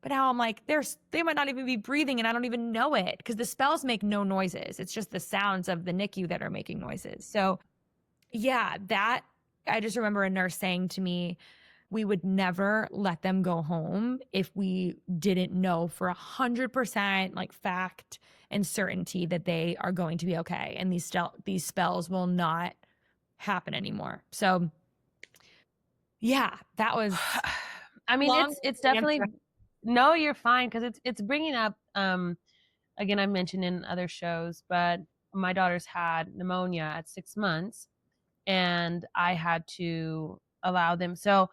But now I'm like, they might not even be breathing and I don't even know it, because the spells make no noises. It's just the sounds of the NICU that are making noises. So yeah, I just remember a nurse saying to me, we would never let them go home if we didn't know for 100% like fact and certainty that they are going to be okay. And these spells will not happen anymore. So yeah, that was, I mean, it's definitely, no, you're fine. Cause it's bringing up, again, I mentioned in other shows, but my daughters had pneumonia at 6 months and I had to allow them. So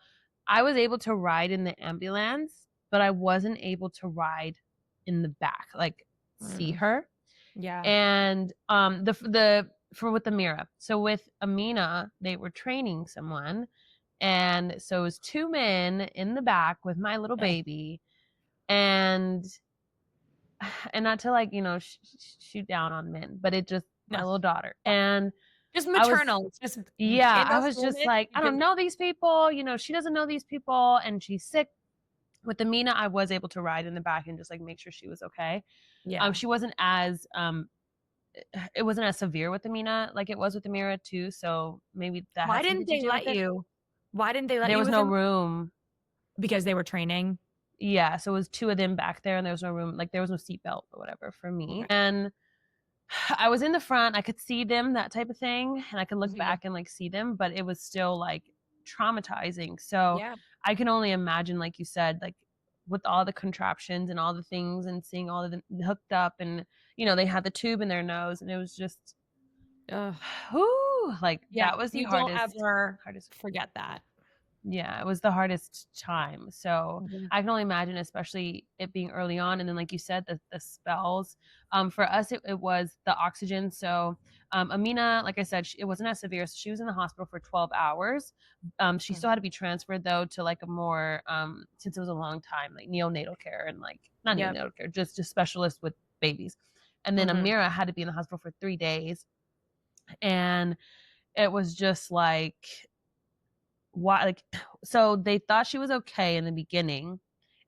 I was able to ride in the ambulance, but I wasn't able to ride in the back, like see her. yeah. And with Amira. So with Amina, they were training someone. And so it was 2 men in the back with my little baby. And not to like, shoot down on men, but it just, my little daughter. And just maternal. I was just like, I don't know these people, she doesn't know these people and she's sick. With Amina, I was able to ride in the back and just like make sure she was okay. Yeah. She wasn't as, it wasn't as severe with Amina like it was with Amira too. So maybe that. Why didn't they let you? Why didn't they let you? There was no room. Because they were training. Yeah. So it was 2 of them back there and there was no room. Like there was no seatbelt or whatever for me. And I was in the front, I could see them, that type of thing, and I could look Mhm. back and like see them, but it was still like traumatizing. So Yeah. I can only imagine, like you said, like with all the contraptions and all the things and seeing all of them hooked up, and they had the tube in their nose, and it was just Ugh. whoo, like Yeah. that was the You don't hardest ever hardest forget that. yeah, it was the hardest time. So Mhm. I can only imagine, especially it being early on. And then, like you said, the spells. For us, it was the oxygen. So Amina, like I said, it wasn't as severe. So she was in the hospital for 12 hours. She still had to be transferred, though, to like a more, since it was a long time, like neonatal care and like, not Yep. neonatal care, just specialists with babies. And then Mhm. Amira had to be in the hospital for 3 days. And it was just like, why, like, so they thought she was okay in the beginning,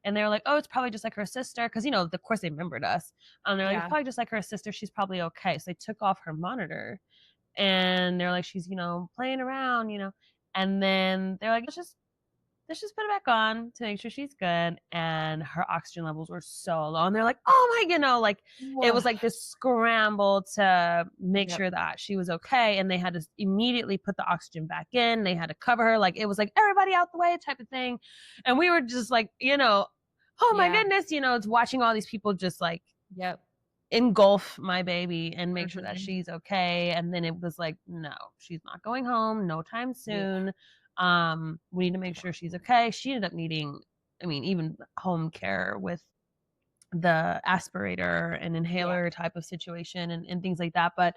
and they were like, oh, it's probably just like her sister, because of course they remembered us. They're like, it's Yeah. probably just like her sister, she's probably okay. So they took off her monitor, and they're like, she's playing around, and then they're like, let's just put it back on to make sure she's good. And her oxygen levels were so low. And they're like, oh my, like it was Whoa. like this scramble to make Yep. sure that she was okay. And they had to immediately put the oxygen back in. They had to cover her. Like it was like everybody out the way type of thing. And we were just like, oh my Yeah. goodness, it's watching all these people just like Yep. engulf my baby and make sure that Mhm. she's okay. And then it was like, no, she's not going home no time Yeah. soon. We need to make sure she's okay. She ended up needing, even home care with the aspirator and Yeah. inhaler type of situation and things like that. But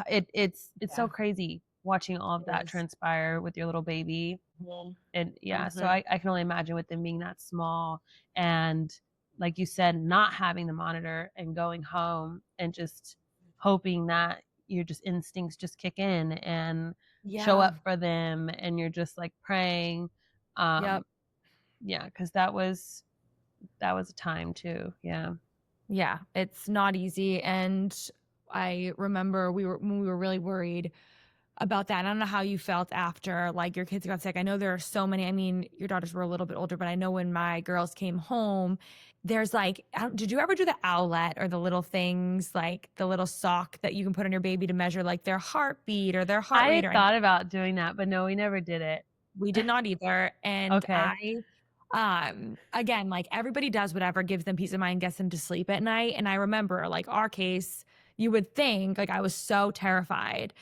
it's so Yeah. crazy watching all of It that is. transpire with your little baby. Mhm. And yeah, so Mhm. I can only imagine with them being that small, and like you said, not having the monitor and going home and just hoping that your just instincts just kick in and show Yeah. up for them, and you're just like praying. Yep. Yeah, because that was a time too. Yeah. Yeah. It's not easy. And I remember when we were really worried about that. I don't know how you felt after like your kids got sick. I know there are so many. I mean, your daughters were a little bit older, but I know when my girls came home, there's like, did you ever do the owlet or the little things like the little sock that you can put on your baby to measure like their heartbeat or their heart I rate had or thought anything? about doing that, but no, we never did it. We did not either. And Okay. again, like everybody does whatever gives them peace of mind, gets them to sleep at night. And I remember like our case, you would think like I was so terrified.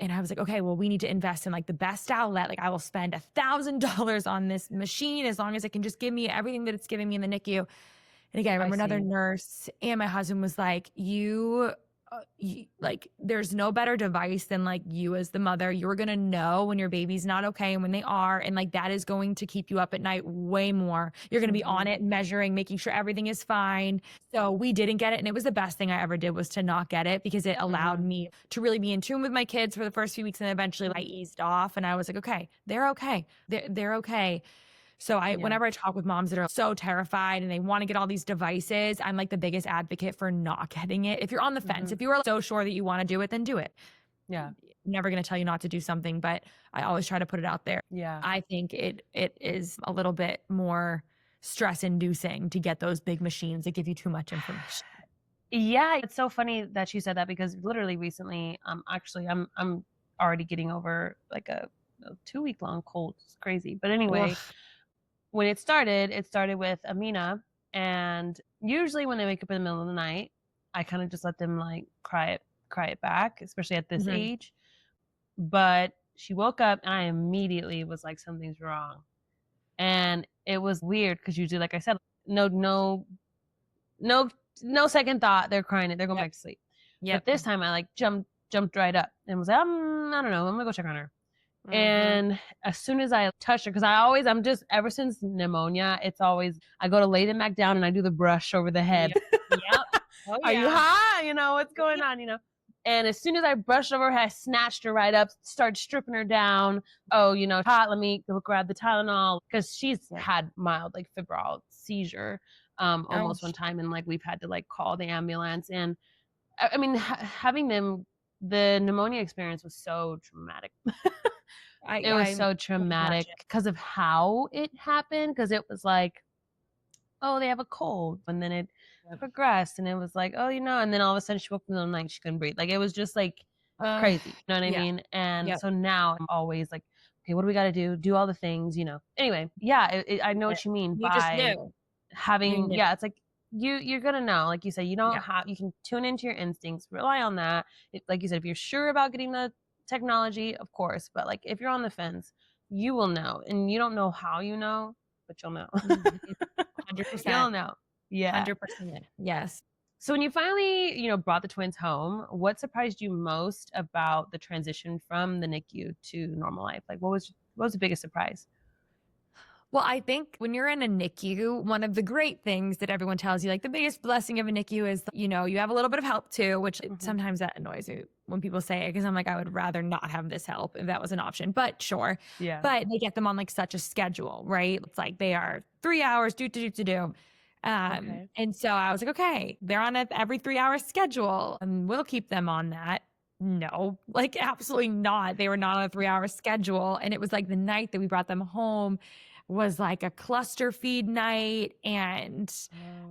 And I was like, okay, well, we need to invest in like the best outlet. Like I will spend $1,000 on this machine as long as it can just give me everything that it's giving me in the NICU. And again, I I remember another see. nurse and my husband was like, like, there's no better device than like you as the mother. You're going to know when your baby's not okay and when they are. And like that is going to keep you up at night way more. You're going to be on it, measuring, making sure everything is fine. So we didn't get it. And it was the best thing I ever did was to not get it because it allowed me to really be in tune with my kids for the first few weeks. And eventually I eased off and I was like, okay, they're okay. They're okay. So whenever I talk with moms that are so terrified and they want to get all these devices, I'm like the biggest advocate for not getting it. If you're on the fence, if you are so sure that you want to do it, then do it. Yeah. I'm never going to tell you not to do something, but I always try to put it out there. Yeah. I think it is a little bit more stress inducing to get those big machines that give you too much information. Yeah, it's so funny that you said that because literally recently, actually, I'm already getting over like a 2 week long cold. It's crazy, but anyway, Ugh. when it started with Amina, and usually when they wake up in the middle of the night, I kind of just let them like cry it back, especially at this Mhm. age. But she woke up, and I immediately was like, something's wrong, and it was weird because usually, like I said, no no second thought, they're crying it, they're going Yep. back to sleep. Yep. But this time I like jumped right up and was like, I don't know, I'm gonna go check on her. Mhm. And as soon as I touched her, because I'm just, ever since pneumonia, it's always, I go to lay them back down and I do the brush over the head. Yep. Oh, Are you yeah. hot? What's going on? And as soon as I brushed over her, I snatched her right up, started stripping her down. Oh, hot, let me go grab the Tylenol. Because she's had mild, like, febrile seizure almost one time. And, like, we've had to, like, call the ambulance. And, I mean, having them, the pneumonia experience was so traumatic. It was I so can traumatic imagine. because of how it happened. Because it was like, oh, they have a cold. And then it Yep. progressed and it was like, oh, and then all of a sudden she woke up in the night, she couldn't breathe. Like it was just like crazy. You know what I Yeah. mean? And Yep. so now I'm always like, okay, what do we got to do? Do all the things, Anyway, yeah, I know what you mean You just by knew. You having, knew. yeah, it's like you're gonna know. Like you said, Yeah. you can tune into your instincts, rely on that. Like you said, if you're sure about getting the technology, of course, but like if you're on the fence, you will know. And you don't know how you know, but you'll know. 100%. You'll know. Yeah. 100%. Yes. So when you finally, brought the twins home, what surprised you most about the transition from the NICU to normal life? Like what was the biggest surprise? Well, I think when you're in a NICU, one of the great things that everyone tells you, like the biggest blessing of a NICU is, you have a little bit of help too, which sometimes that annoys me when people say it because I'm like, I would rather not have this help if that was an option, but sure. Yeah. But they get them on like such a schedule, right? It's like they are 3 hours, do. Okay. And so I was like, okay, they're on every 3 hour schedule and we'll keep them on that. No, like absolutely not. They were not on a 3 hour schedule. And it was like the night that we brought them home was like a cluster feed night. And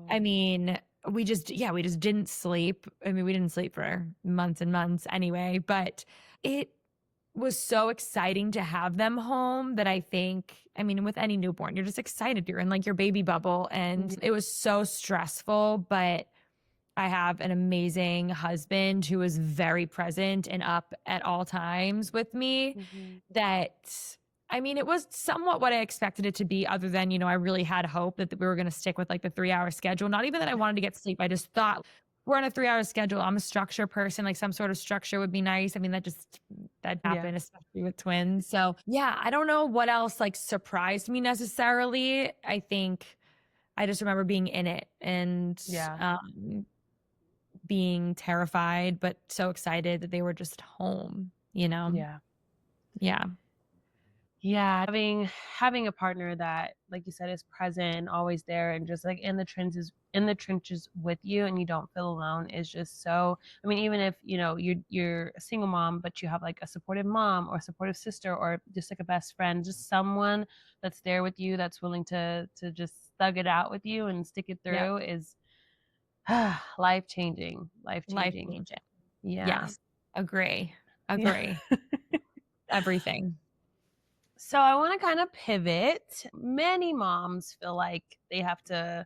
I mean, we just didn't sleep. I mean, we didn't sleep for months and months anyway, but it was so exciting to have them home that I think, I mean, with any newborn, you're just excited. You're in like your baby bubble. And it was so stressful, but I have an amazing husband who is very present and up at all times with me that, I mean, it was somewhat what I expected it to be, other than, I really had hope that we were going to stick with like the 3 hour schedule. Not even that I wanted to get sleep. I just thought we're on a 3 hour schedule. I'm a structure person. Like some sort of structure would be nice. I mean, that happened, especially with twins. So yeah, I don't know what else like surprised me necessarily. I think I just remember being in it and being terrified, but so excited that they were just home, Yeah. Yeah. Yeah. Having a partner that, like you said, is present, always there, and just like in the trenches with you, and you don't feel alone is just so. I mean, even if you're a single mom, but you have like a supportive mom or a supportive sister or just like a best friend, just someone that's there with you, that's willing to just thug it out with you and stick it through is life changing. Life-changing. Yeah. Yes. Agree. Everything. So I want to kind of pivot. Many moms feel like they have to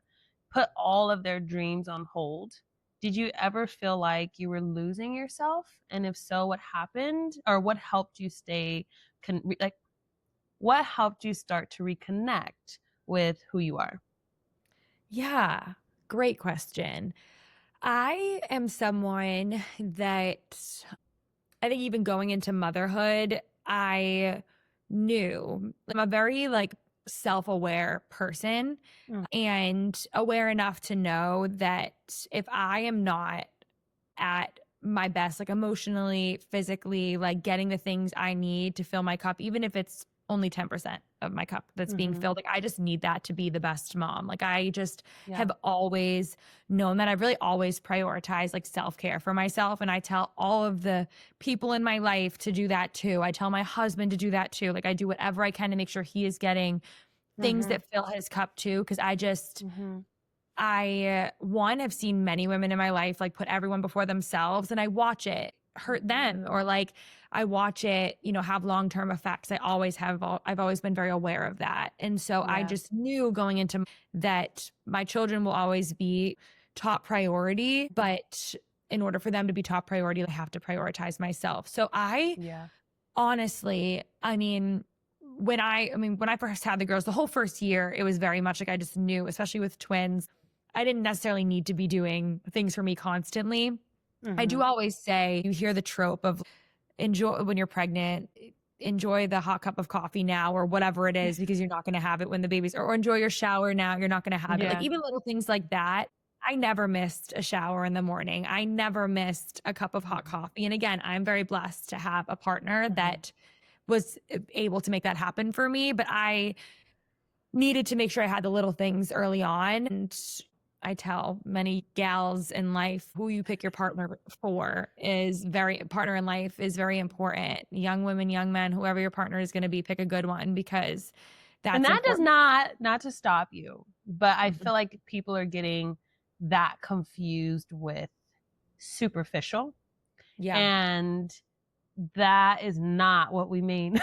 put all of their dreams on hold. Did you ever feel like you were losing yourself? And if so, what happened? Or what helped you what helped you start to reconnect with who you are? Yeah. Great question. I am someone that I think even going into motherhood, I knew I'm a very like self-aware person and aware enough to know that if I am not at my best, like emotionally, physically, like getting the things I need to fill my cup, even if it's only 10% of my cup that's being filled. Like I just need that to be the best mom. Like I just have always known that I've really always prioritized like self-care for myself. And I tell all of the people in my life to do that too. I tell my husband to do that too. Like I do whatever I can to make sure he is getting things that fill his cup too. Cause I just, I have seen many women in my life like put everyone before themselves, and I watch it hurt them, or like I watch it, have long-term effects. I've always been very aware of that. And so I just knew going into that my children will always be top priority, but in order for them to be top priority, I have to prioritize myself. So honestly, when I first had the girls, the whole first year, it was very much like I just knew, especially with twins, I didn't necessarily need to be doing things for me constantly. I do always say, you hear the trope of enjoy when you're pregnant, enjoy the hot cup of coffee now or whatever it is, because you're not going to have it when the baby's, or enjoy your shower now, you're not going to have it. Like even little things like that. I never missed a shower in the morning. I never missed a cup of hot coffee. And again, I'm very blessed to have a partner that was able to make that happen for me, but I needed to make sure I had the little things early on. And I tell many gals in life, who you pick your partner for partner in life is very important. Young women, young men, whoever your partner is going to be, pick a good one, because And that does important. not to stop you, but I feel like people are getting that confused with superficial. Yeah. And that is not what we mean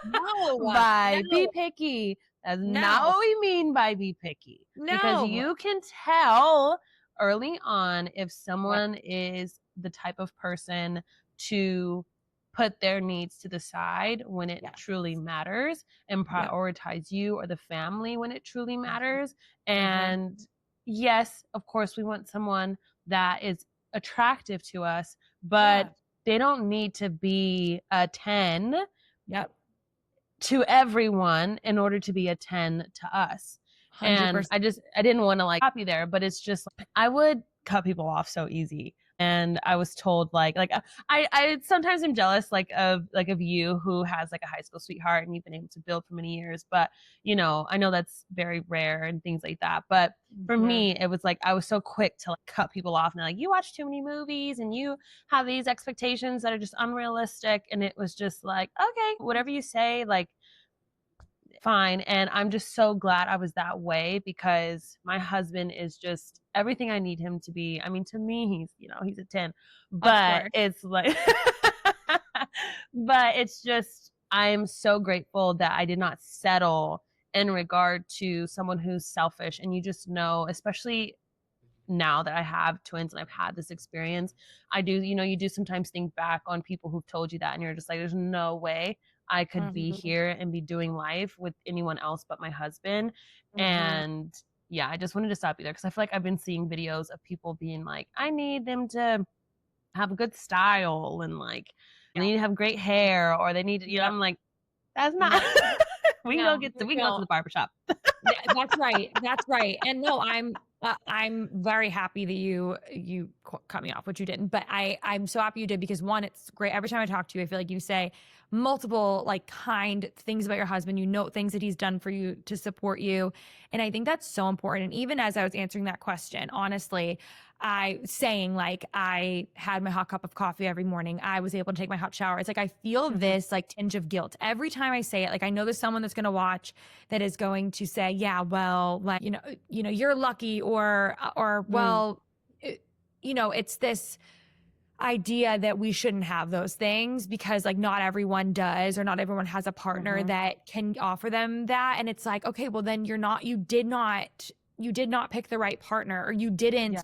No, by be no, picky. That's not no, what we mean by be picky. Because no. you can tell early on if Yep. someone is the type of person to put their needs to the side when it Yeah. truly matters and Yep. prioritize you or the family when it truly matters. Mhm. And yes, of course, we want someone that is attractive to us, but Yeah. they don't need to be a 10 Yep. to everyone in order to be a 10 to us. And 100%. I didn't want to like copy there, but it's just I would cut people off so easy. And I was told I sometimes am jealous of you who has like a high school sweetheart and you've been able to build for many years. But I know that's very rare and things like that. But for me, it was like I was so quick to like cut people off and like, you watch too many movies and you have these expectations that are just unrealistic. And it was just like, okay, whatever you say, like fine. And I'm just so glad I was that way because my husband is just everything I need him to be. I mean, to me, he's a 10, but course. it's like, but it's just, I'm so grateful that I did not settle in regard to someone who's selfish. And you just know, especially now that I have twins and I've had this experience, I do, you do sometimes think back on people who've told you that and you're just like, there's no way I could be Mhm. here and be doing life with anyone else but my husband. And yeah, I just wanted to stop you there because I feel like I've been seeing videos of people being like, I need them to have a good style and like they need to have great hair or they need to, Yep. I'm like, that's No, not we can no, we can go to the barbershop. that's right. That's right. And no, I'm very happy that you cut me off, which you didn't. But I'm so happy you did because one, it's great. Every time I talk to you, I feel like you say multiple like kind things about your husband. You note things that he's done for you to support you, and I think that's so important. And even as I was answering that question, honestly, I saying like I had my hot cup of coffee every morning. I was able to take my hot shower. It's like I feel this like tinge of guilt every time I say it. Like I know there's someone that's going to watch that is going to say, yeah, well, like, you're lucky or well, it's this idea that we shouldn't have those things because like not everyone does or not everyone has a partner that can offer them that. And it's like, okay, well then you did not pick the right partner or you didn't.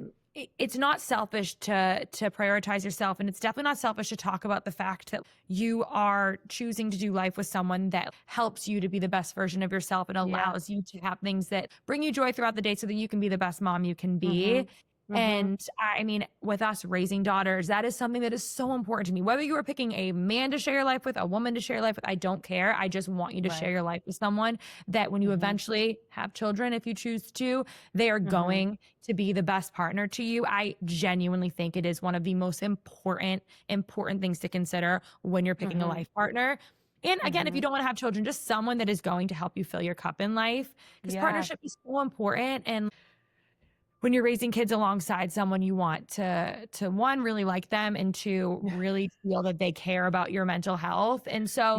It's not selfish to prioritize yourself. And it's definitely not selfish to talk about the fact that you are choosing to do life with someone that helps you to be the best version of yourself and allows you to have things that bring you joy throughout the day so that you can be the best mom you can be. And I mean, with us raising daughters, that is something that is so important to me. Whether you are picking a man to share your life with, a woman to share your life with, I don't care. I just want you to share your life with someone that when you eventually have children, if you choose to, they are going to be the best partner to you. I genuinely think it is one of the most important things to consider when you're picking a life partner. And again, if you don't want to have children, just someone that is going to help you fill your cup in life because partnership is so important. And when you're raising kids alongside someone, you want to one, really like them and two, really feel that they care about your mental health. And so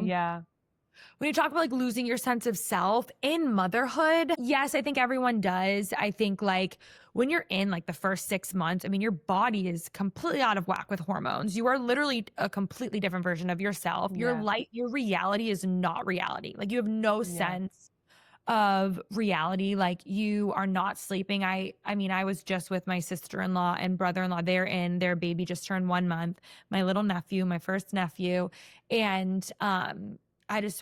when you talk about like losing your sense of self in motherhood, yes, I think everyone does. I think like when you're in like the first 6 months, I mean, your body is completely out of whack with hormones. You are literally a completely different version of yourself. Your reality is not reality. Like you have no sense of reality. Like you are not sleeping. I mean, I was just with my sister-in-law and brother-in-law. They're in, their baby just turned 1 month, my little nephew, my first nephew. And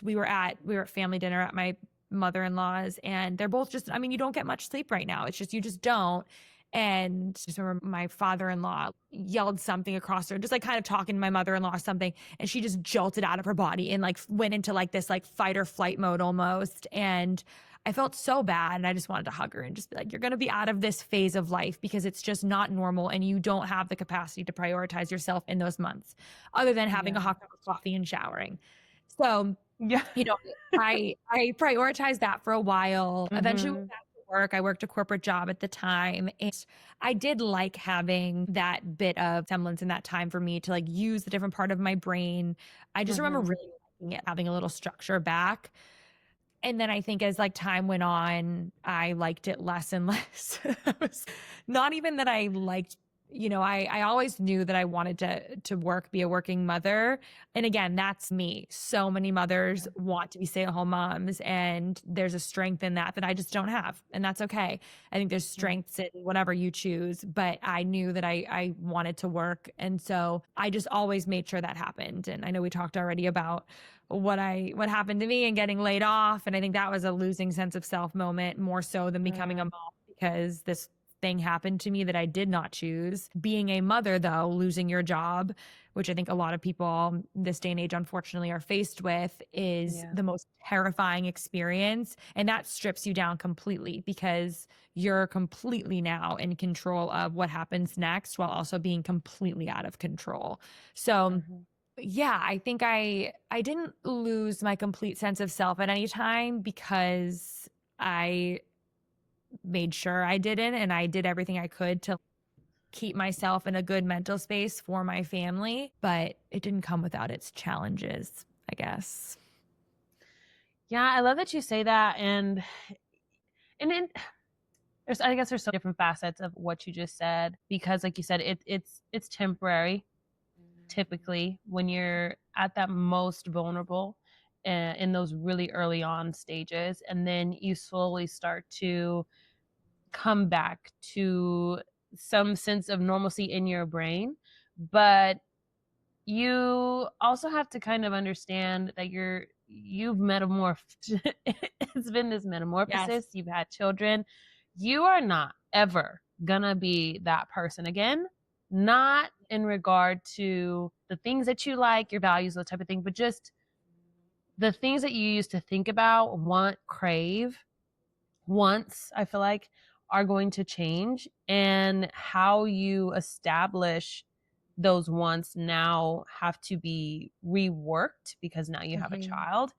we were at family dinner at my mother-in-law's and they're both just, I mean, you don't get much sleep right now. It's just, you just don't. And just remember my father-in-law yelled something across her, just like kind of talking to my mother-in-law or something. And she just jolted out of her body and like went into like this like fight or flight mode almost. And I felt so bad. And I just wanted to hug her and just be like, you're going to be out of this phase of life because it's just not normal. And you don't have the capacity to prioritize yourself in those months other than having a hot cup of coffee and showering. So, I prioritized that for a while. Eventually went back to work. I worked a corporate job at the time. And I did like having that bit of semblance in that time for me to like use the different part of my brain. I just remember really liking it, having a little structure back. And then I think as like time went on, I liked it less and less. It was not even that I liked, I always knew that I wanted to work, be a working mother. And again, that's me. So many mothers want to be stay-at-home moms, and there's a strength in that I just don't have. And that's okay. I think there's strengths in whatever you choose, but I knew that I wanted to work. And so I just always made sure that happened. And I know we talked already about what happened to me and getting laid off. And I think that was a losing sense of self moment, more so than becoming a mom, because this thing happened to me that I did not choose. Being a mother, though, losing your job, which I think a lot of people this day and age, unfortunately, are faced with, is the most terrifying experience. And that strips you down completely, because you're completely now in control of what happens next, while also being completely out of control. So yeah, I think I didn't lose my complete sense of self at any time, because I made sure I didn't, and I did everything I could to keep myself in a good mental space for my family, but it didn't come without its challenges, I guess. Yeah, I love that you say that. And then I guess there's so different facets of what you just said, because like you said, it's temporary. Typically, when you're at that most vulnerable in those really early on stages, and then you slowly start to come back to some sense of normalcy in your brain. But you also have to kind of understand that you've metamorphed. It's been this metamorphosis. Yes. You've had children. You are not ever gonna be that person again. Not in regard to the things that you like, your values, that type of thing, but just the things that you used to think about, want, crave, wants, I feel like, are going to change. And how you establish those wants now have to be reworked, because now you have a child.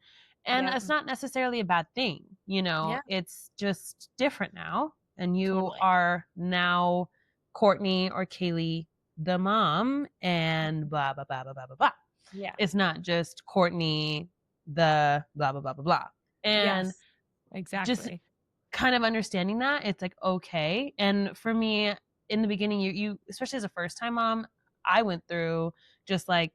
And it's not necessarily a bad thing, it's just different now. And you are now Courtney or Kaylee, the mom, and blah, blah, blah, blah, blah, blah, blah. Yeah. It's not just Courtney, the blah, blah, blah, blah, blah. And exactly. just kind of understanding that it's like, okay. And for me, in the beginning, you especially as a first time mom, I went through just like,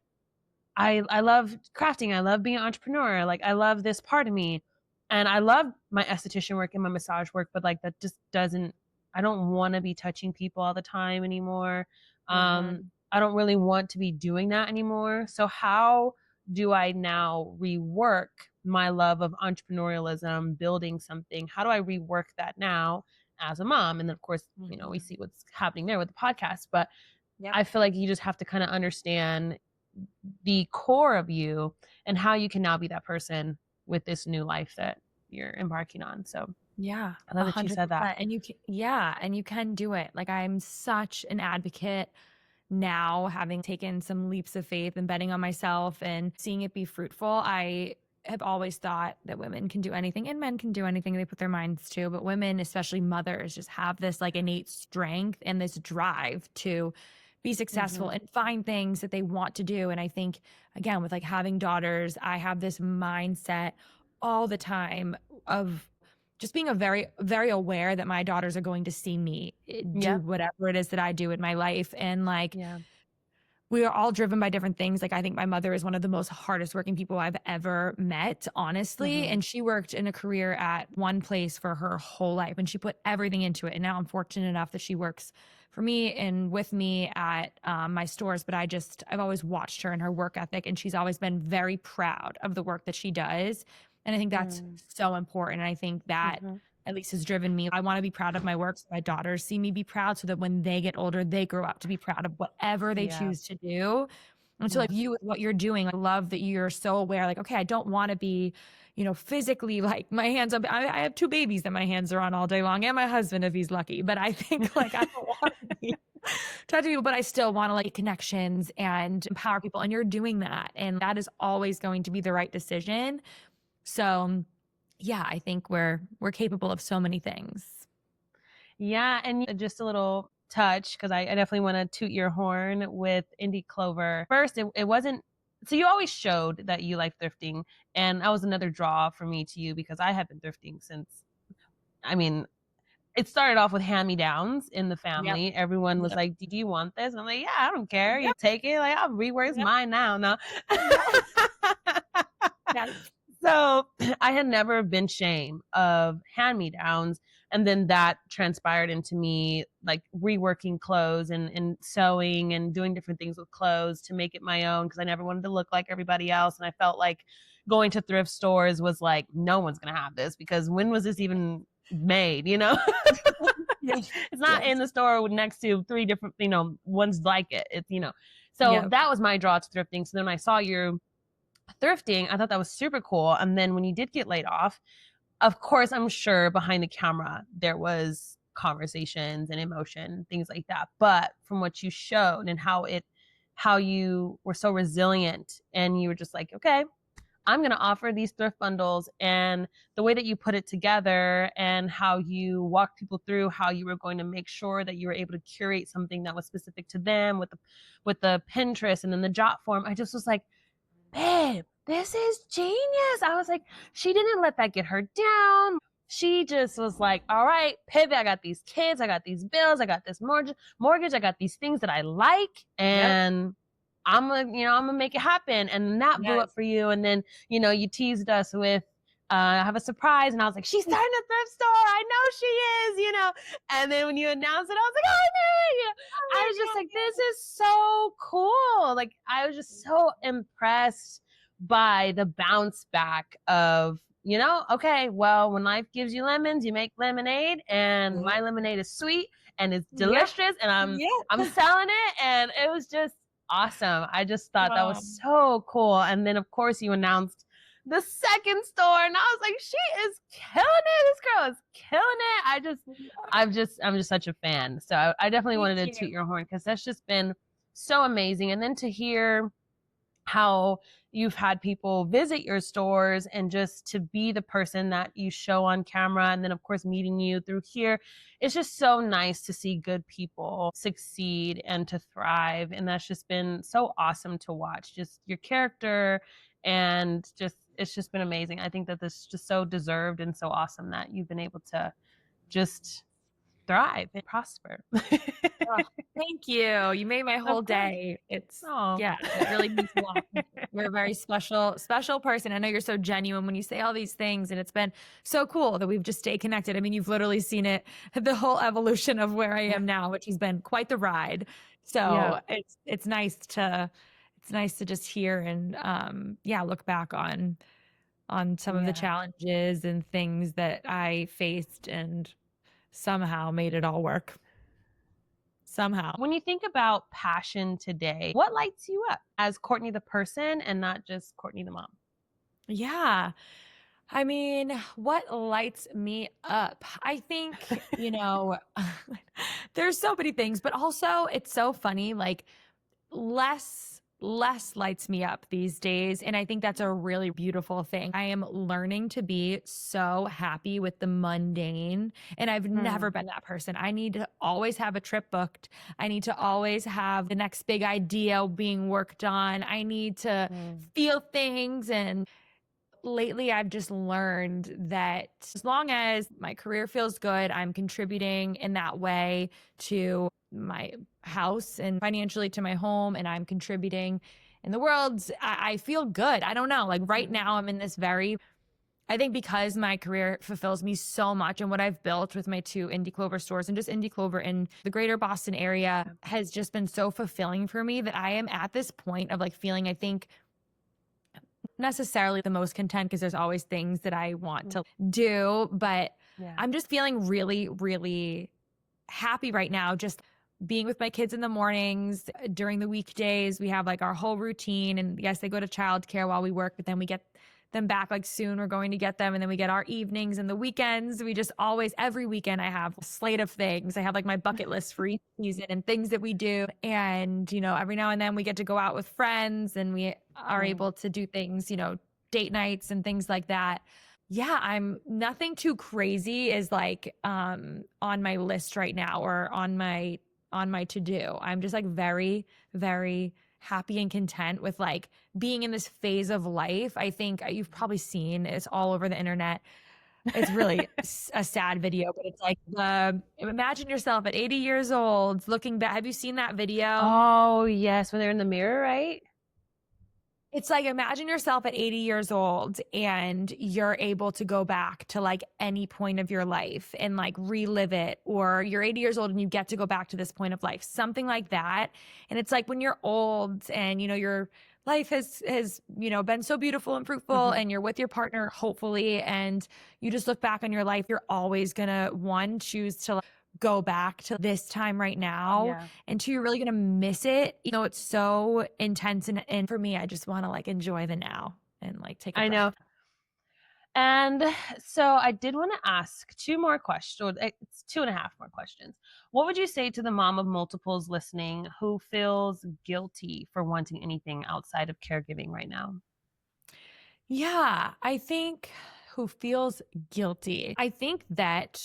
I love crafting. I love being an entrepreneur. Like, I love this part of me. And I love my esthetician work and my massage work, but like, that just doesn't, I don't want to be touching people all the time anymore. I don't really want to be doing that anymore. So how do I now rework my love of entrepreneurialism, building something? How do I rework that now as a mom? And then of course, we see what's happening there with the podcast, but I feel like you just have to kind of understand the core of you and how you can now be that person with this new life that you're embarking on. So yeah, I love that you said that. And you can do it. Like, I'm such an advocate now, having taken some leaps of faith and betting on myself and seeing it be fruitful. I have always thought that women can do anything, and men can do anything they put their minds to, but women, especially mothers, just have this like innate strength and this drive to be successful and find things that they want to do. And I think, again, with like having daughters, I have this mindset all the time of just being very, very aware that my daughters are going to see me do whatever it is that I do in my life. And like, we are all driven by different things. Like, I think my mother is one of the most hardest working people I've ever met, honestly. And she worked in a career at one place for her whole life, and she put everything into it. And now I'm fortunate enough that she works for me and with me at my stores. But I've always watched her and her work ethic, and she's always been very proud of the work that she does. And I think that's so important. And I think that at least has driven me. I want to be proud of my work, so my daughters see me be proud, so that when they get older, they grow up to be proud of whatever they choose to do. And so like you, with what you're doing, I love that you're so aware, like, okay, I don't want to be, physically like my hands up. I have 2 babies that my hands are on all day long, and my husband, if he's lucky. But I think like, I don't want to be touching people, but I still want to like connections and empower people. And you're doing that. And that is always going to be the right decision. So yeah, I think we're capable of so many things. Yeah. And just a little touch, because I definitely want to toot your horn with Indie Clover. First, it wasn't So you always showed that you like thrifting, and that was another draw for me to you because I have been thrifting since, I mean, it started off with hand-me-downs in the Yep. family. Everyone was Yep. like, "Do you want this?" And I'm like, "Yeah, I don't care. You Yep. take it. Like, I'll rework. It's Yep. mine now." No. Yes. So I had never been shame of hand-me-downs. And then that transpired into me like reworking clothes and sewing and doing different things with clothes to make it my own because I never wanted to look like everybody else. And I felt like going to thrift stores was like, no one's going to have this because when was this even made, you know? Yes. It's not Yes. in the store next to 3 different, you know, ones like it. It's, you know, so Yep. that was my draw to thrifting. So then when I saw you thrifting, I thought that was super cool. And then when you did get laid off, of course, I'm sure behind the camera there was conversations and emotion, things like that. But from what you showed and how you were so resilient and you were just like, okay, I'm going to offer these thrift bundles, and the way that you put it together and how you walked people through how you were going to make sure that you were able to curate something that was specific to them with the Pinterest and then the jot form. I just was like, babe, this is genius. I was like, she didn't let that get her down. She just was like, all right, pivot. I got these kids. I got these bills. I got this mortgage. I got these things that I like. And I'm gonna make it happen. And that blew up for you. And then, you teased us with, I have a surprise. And I was like, she's starting a thrift store. I know she is. And then when you announced it, I was like, oh, no. I was just like, this is so cool. Like, I was just so impressed by the bounce back of, okay, well, when life gives you lemons, you make lemonade, and my lemonade is sweet and it's delicious, and I'm selling it, and it was just awesome. I just thought that was so cool. And then of course you announced the second store, and I was like, she is killing it. This girl is killing it. I'm just such a fan. So I definitely wanted to toot your horn because that's just been so amazing. And then to hear how you've had people visit your stores and just to be the person that you show on camera, and then of course meeting you through here, it's just so nice to see good people succeed and to thrive. And that's just been so awesome to watch, just your character, and just it's just been amazing. I think that this is just so deserved and so awesome that you've been able to just thrive and prosper. Thank you. You made my whole day. It's it really means a lot. You're a very special person. I know you're so genuine when you say all these things, and it's been so cool that we've just stayed connected. I mean, you've literally seen it, the whole evolution of where I am now, which has been quite the ride. So it's nice to just hear and look back on some of the challenges and things that I faced and somehow made it all work. Somehow. When you think about passion today, what lights you up as Courtney the person and not just Courtney the mom? Yeah. I mean, what lights me up? I think, there's so many things, but also it's so funny, like less lights me up these days. And I think that's a really beautiful thing. I am learning to be so happy with the mundane. And I've never been that person. I need to always have a trip booked. I need to always have the next big idea being worked on. I need to feel things. And lately I've just learned that as long as my career feels good, I'm contributing in that way to my house and financially to my home, and I'm contributing in the world, I feel good. I don't know. Like right now I'm in this I think because my career fulfills me so much, and what I've built with my 2 Indie Clover stores and just Indie Clover in the greater Boston area has just been so fulfilling for me that I am at this point of like feeling, I think, necessarily the most content because there's always things that I want to do, but I'm just feeling really, really happy right now. Just being with my kids in the mornings, during the weekdays, we have like our whole routine, and yes, they go to childcare while we work, but then we get them back like soon. We're going to get them, and then we get our evenings and the weekends. We just always, every weekend I have a slate of things. I have like my bucket list for each season and things that we do. And, every now and then we get to go out with friends, and we are able to do things, date nights and things like that. Yeah, I'm nothing too crazy is like on my list right now or on my to-do. I'm just like very, very happy and content with like being in this phase of life. I think you've probably seen it's all over the internet. It's really a sad video, but it's like imagine yourself at 80 years old looking back. Have you seen that video? Oh, yes. When they're in the mirror, right? It's like imagine yourself at 80 years old and you're able to go back to like any point of your life and like relive it, or you're 80 years old and you get to go back to this point of life, something like that. And it's like when you're old and your life has been so beautiful and fruitful and you're with your partner hopefully, and you just look back on your life, you're always gonna choose to like, go back to this time right now, and two, you're really gonna miss it. It's so intense, and for me, I just want to like enjoy the now and like take a breath. know. And so I did want to ask 2 more questions. It's 2.5 more questions. What would you say to the mom of multiples listening who feels guilty for wanting anything outside of caregiving right now? Yeah, I think who feels guilty. I think that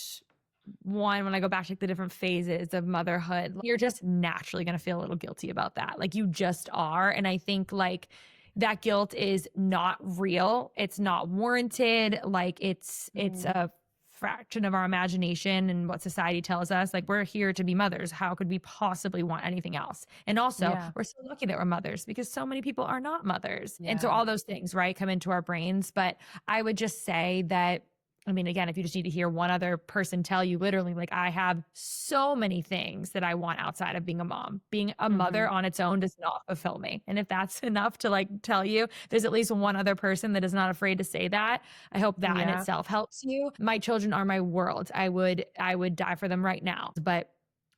one, when I go back to the different phases of motherhood, you're just naturally going to feel a little guilty about that. Like you just are. And I think like that guilt is not real. It's not warranted. Like it's a fraction of our imagination and what society tells us. Like we're here to be mothers. How could we possibly want anything else? And also we're so lucky that we're mothers because so many people are not mothers. And so all those things, right, come into our brains. But I would just say that, I mean, again, if you just need to hear one other person tell you literally, like, I have so many things that I want outside of being a mom. Being a mother on its own does not fulfill me. And if that's enough to like tell you, there's at least one other person that is not afraid to say that. I hope that in itself helps you. My children are my world. I would die for them right now, but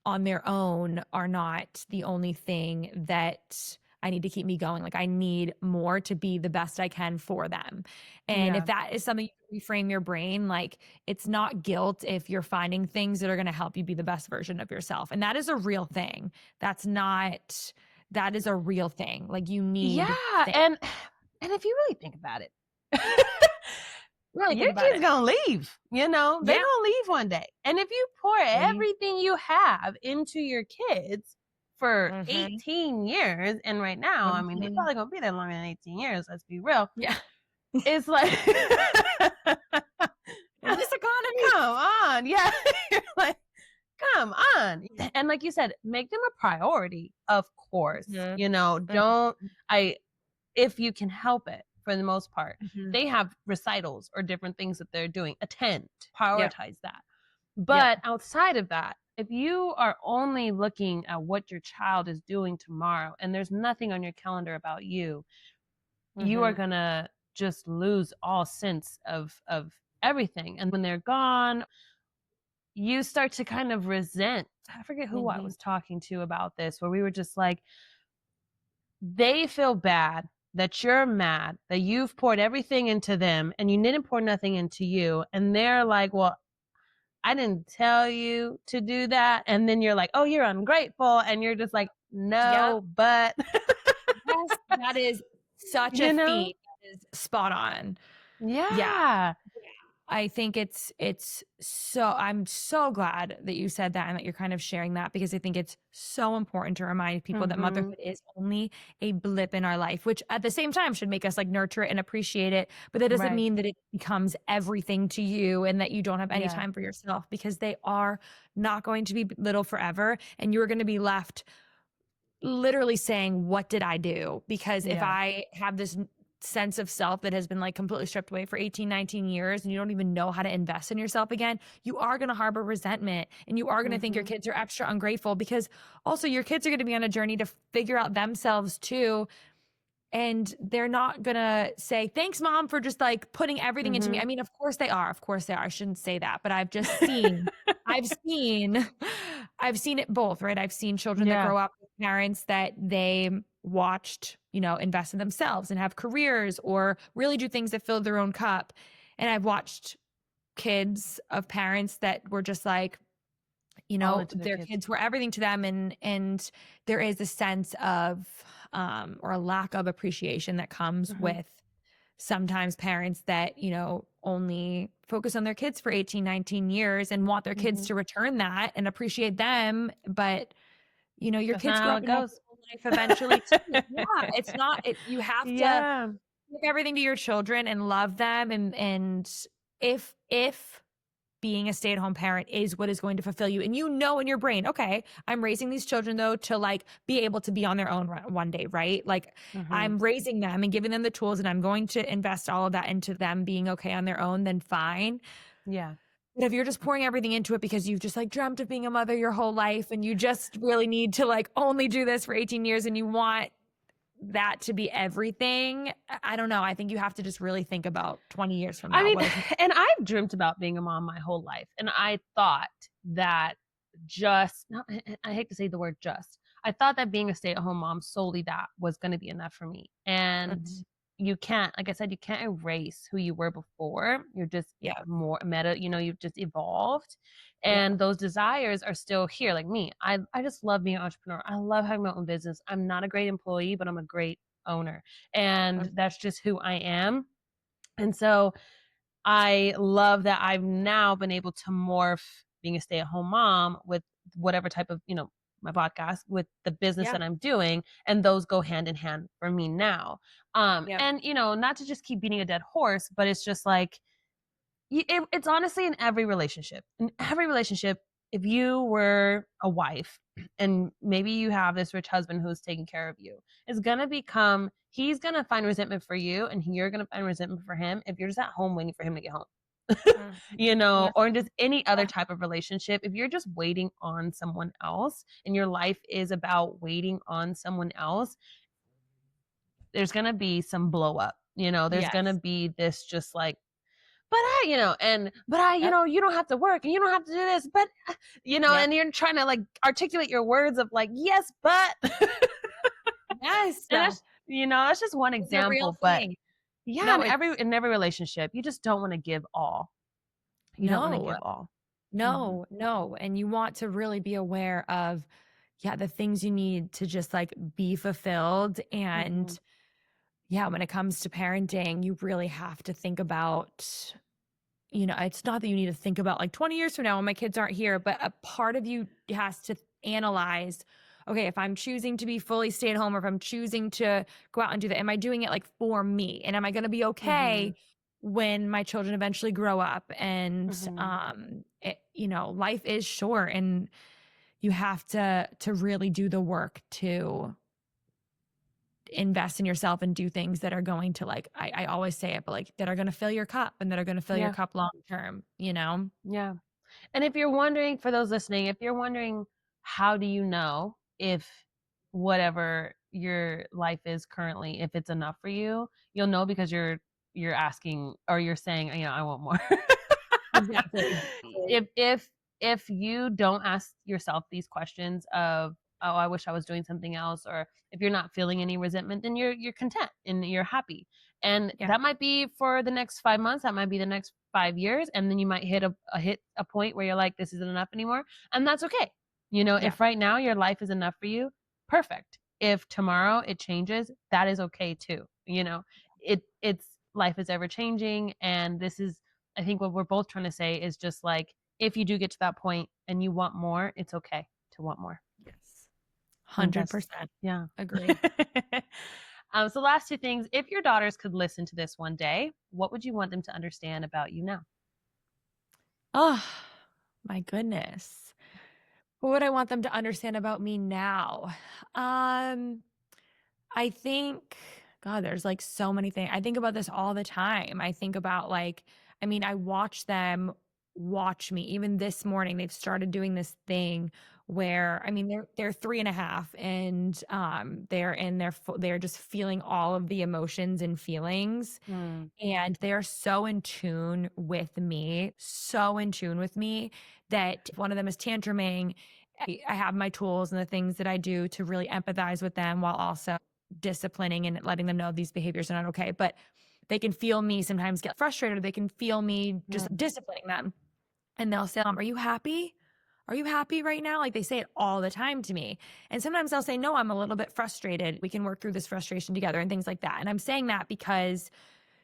on their own are not the only thing that I need to keep me going. Like I need more to be the best I can for them. And if that is something you reframe your brain, like it's not guilt if you're finding things that are going to help you be the best version of yourself. And that is a real thing. That is a real thing. Like you need. Yeah. And if you really think about it, really your kid's gonna leave, they're gonna leave one day. And if you pour everything you have into your kids for 18 years, and right now, I mean, they're probably gonna be there longer than 18 years, let's be real. Yeah. It's like this economy. Come on. Yeah. You're like, come on. And like you said, make them a priority, of course. If you can help it, for the most part. They have recitals or different things that they're doing. Attend, prioritize that. But outside of that, if you are only looking at what your child is doing tomorrow and there's nothing on your calendar about you, you are going to just lose all sense of everything. And when they're gone, you start to kind of resent. I forget who I was talking to about this, where we were just like, they feel bad that you're mad, that you've poured everything into them and you didn't pour nothing into you. And they're like, well, I didn't tell you to do that. And then you're like, oh, you're ungrateful. And you're just like, no, but. Yes, that is such a theme. That is spot on. Yeah. I think it's so, I'm so glad that you said that and that you're kind of sharing that, because I think it's so important to remind people that motherhood is only a blip in our life, which at the same time should make us like nurture it and appreciate it. But that doesn't mean that it becomes everything to you and that you don't have any time for yourself, because they are not going to be little forever. And you're going to be left literally saying, what did I do? Because if I have this sense of self that has been like completely stripped away for 18, 19 years and you don't even know how to invest in yourself again, you are going to harbor resentment and you are going to think your kids are extra ungrateful, because also your kids are going to be on a journey to figure out themselves too. And they're not going to say, thanks mom for just like putting everything into me. I mean, of course they are. Of course they are. I shouldn't say that, but I've just seen, I've seen it both, right? I've seen children that grow up with parents that they watched, invest in themselves and have careers or really do things that fill their own cup. And I've watched kids of parents that were just like, their kids were everything to them. And there is a sense of, or a lack of appreciation that comes with sometimes parents that, only focus on their kids for 18, 19 years and want their kids to return that and appreciate them. But, your kids grow up in life eventually too. Yeah, it's not, you have to Yeah. give everything to your children and love them. And if being a stay-at-home parent is what is going to fulfill you, and you know in your brain, okay, I'm raising these children though to like be able to be on their own one day, right? Like I'm raising them and giving them the tools, and I'm going to invest all of that into them being okay on their own, then fine. Yeah. But if you're just pouring everything into it because you've just like dreamt of being a mother your whole life, and you just really need to like only do this for 18 years, and you want that to be everything, I don't know. I think you have to just really think about 20 years from now. I mean, what if- and I've dreamt about being a mom my whole life. And I thought that I hate to say the word just, I thought that being a stay-at-home mom, solely that was going to be enough for me. And you can't, like I said, you can't erase who you were before. You're just more meta, you've just evolved. And those desires are still here. Like me, I just love being an entrepreneur. I love having my own business. I'm not a great employee, but I'm a great owner. And that's just who I am. And so I love that I've now been able to morph being a stay-at-home mom with whatever type of, my podcast, with the business that I'm doing, and those go hand in hand for me now. And not to just keep beating a dead horse, but it's just like, it's honestly in every relationship. In every relationship, if you were a wife and maybe you have this rich husband who's taking care of you, he's going to find resentment for you, and you're going to find resentment for him if you're just at home waiting for him to get home. Or just any other type of relationship. If you're just waiting on someone else and your life is about waiting on someone else, there's going to be some blow up. There's going to be this just like, you don't have to work and you don't have to do this, but and you're trying to like articulate your words of like, yes, but yes. And that's just one example, but No, in every relationship, you just don't want to give all. You don't want to give all. No. And you want to really be aware of, the things you need to just like be fulfilled. And when it comes to parenting, you really have to think about, it's not that you need to think about like 20 years from now when my kids aren't here, but a part of you has to analyze, okay, if I'm choosing to be fully stay at home, or if I'm choosing to go out and do that, am I doing it like for me? And am I going to be okay when my children eventually grow up? And, life is short, and you have to really do the work to invest in yourself and do things that are going to like, I always say it, but like that are going to fill your cup, and that are going to fill your cup long term, Yeah. And if you're wondering, for those listening, if you're wondering, how do you know if whatever your life is currently, if it's enough for you, you'll know because you're asking, or you're saying, I want more. Exactly. If you don't ask yourself these questions of, oh, I wish I was doing something else, or if you're not feeling any resentment, then you're content and you're happy. And that might be for the next 5 months, that might be the next 5 years, and then you might hit a point where you're like, this isn't enough anymore, and that's okay. If right now your life is enough for you, perfect. If tomorrow it changes, that is okay too. It's life is ever changing, and this is, I think what we're both trying to say is just like, if you do get to that point and you want more, it's okay to want more. Yes. 100%. Yeah. Agree. So last two things, if your daughters could listen to this one day, what would you want them to understand about you now? Oh, my goodness. What would I want them to understand about me now? I think, God, there's like so many things. I think about this all the time. I think about like, I watch them watch me. Even this morning, they've started doing this thing where, they're 3.5, and they're just feeling all of the emotions and feelings. And they're so in tune with me, that if one of them is tantruming, I have my tools and the things that I do to really empathize with them, while also disciplining and letting them know these behaviors are not okay. But they can feel me sometimes get frustrated, or they can feel me just disciplining them. And they'll say, are you happy? Are you happy right now? Like, they say it all the time to me. And sometimes they'll say, no, I'm a little bit frustrated. We can work through this frustration together, and things like that. And I'm saying that because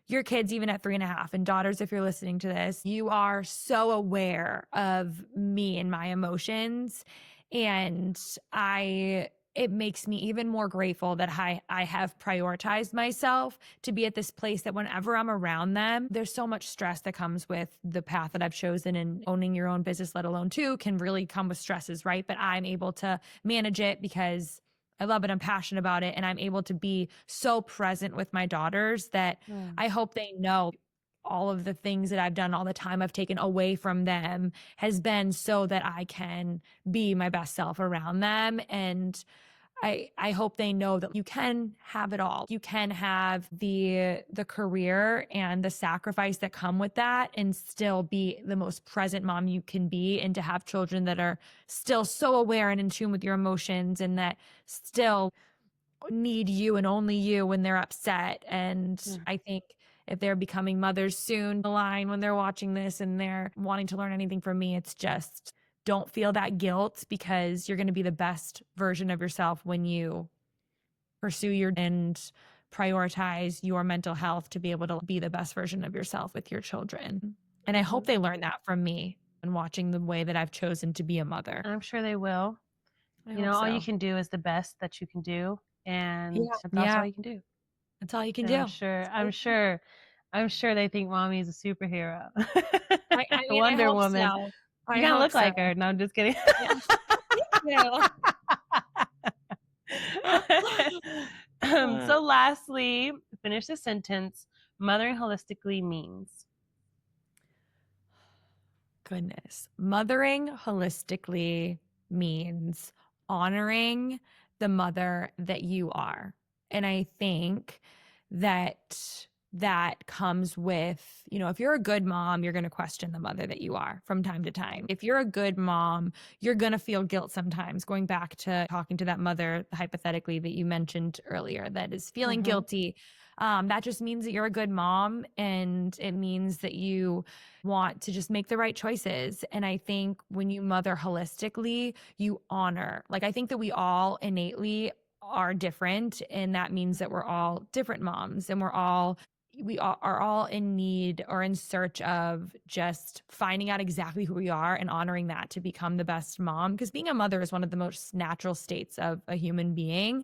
your kids, even at 3.5, and daughters, if you're listening to this, you are so aware of me and my emotions. And I it makes me even more grateful that I have prioritized myself to be at this place that whenever I'm around them, there's so much stress that comes with the path that I've chosen, and owning your own business, let alone two, can really come with stresses, right? But I'm able to manage it because I love it. I'm passionate about it. And I'm able to be so present with my daughters that I hope they know all of the things that I've done, all the time I've taken away from them has been so that I can be my best self around them. And I hope they know that you can have it all. You can have the career and the sacrifice that come with that and still be the most present mom you can be, and to have children that are still so aware and in tune with your emotions and that still need you and only you when they're upset. And I think if they're becoming mothers soon, the line when they're watching this and they're wanting to learn anything from me, it's just don't feel that guilt, because you're going to be the best version of yourself when you pursue your and prioritize your mental health to be able to be the best version of yourself with your children. And I hope they learn that from me and watching the way that I've chosen to be a mother. I'm sure they will. All you can do is the best that you can do, and that's all you can do. That's all you can And do. I'm sure they think mommy's a superhero. I mean, Wonder I hope Woman. so. You kind of look like her. No, I'm just kidding. Yeah. So lastly, finish the sentence. Mothering holistically means. Goodness. Mothering holistically means honoring the mother that you are. And I think that comes with, if you're a good mom, you're going to question the mother that you are from time to time. If you're a good mom, you're going to feel guilt sometimes. Going back to talking to that mother, hypothetically, that you mentioned earlier, that is feeling guilty. That just means that you're a good mom, and it means that you want to just make the right choices. And I think when you mother holistically, you honor, I think that we all innately are different. And that means that we're all different moms, and we are all in need or in search of just finding out exactly who we are and honoring that to become the best mom. Because being a mother is one of the most natural states of a human being.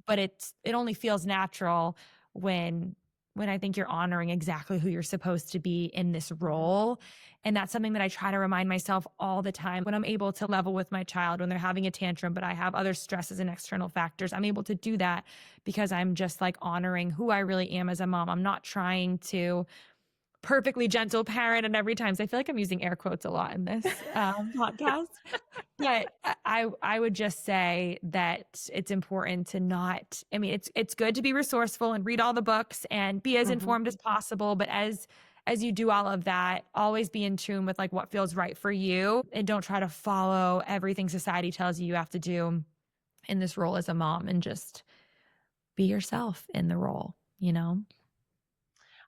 But it only feels natural when I think you're honoring exactly who you're supposed to be in this role. And that's something that I try to remind myself all the time when I'm able to level with my child when they're having a tantrum, but I have other stresses and external factors. I'm able to do that because I'm just honoring who I really am as a mom. I'm not trying to perfectly gentle parent and every time. So I feel like I'm using air quotes a lot in this podcast. But I would just say that it's important to not, it's good to be resourceful and read all the books and be as informed as possible. But as you do all of that, always be in tune with what feels right for you, and don't try to follow everything society tells you have to do in this role as a mom, and just be yourself in the role,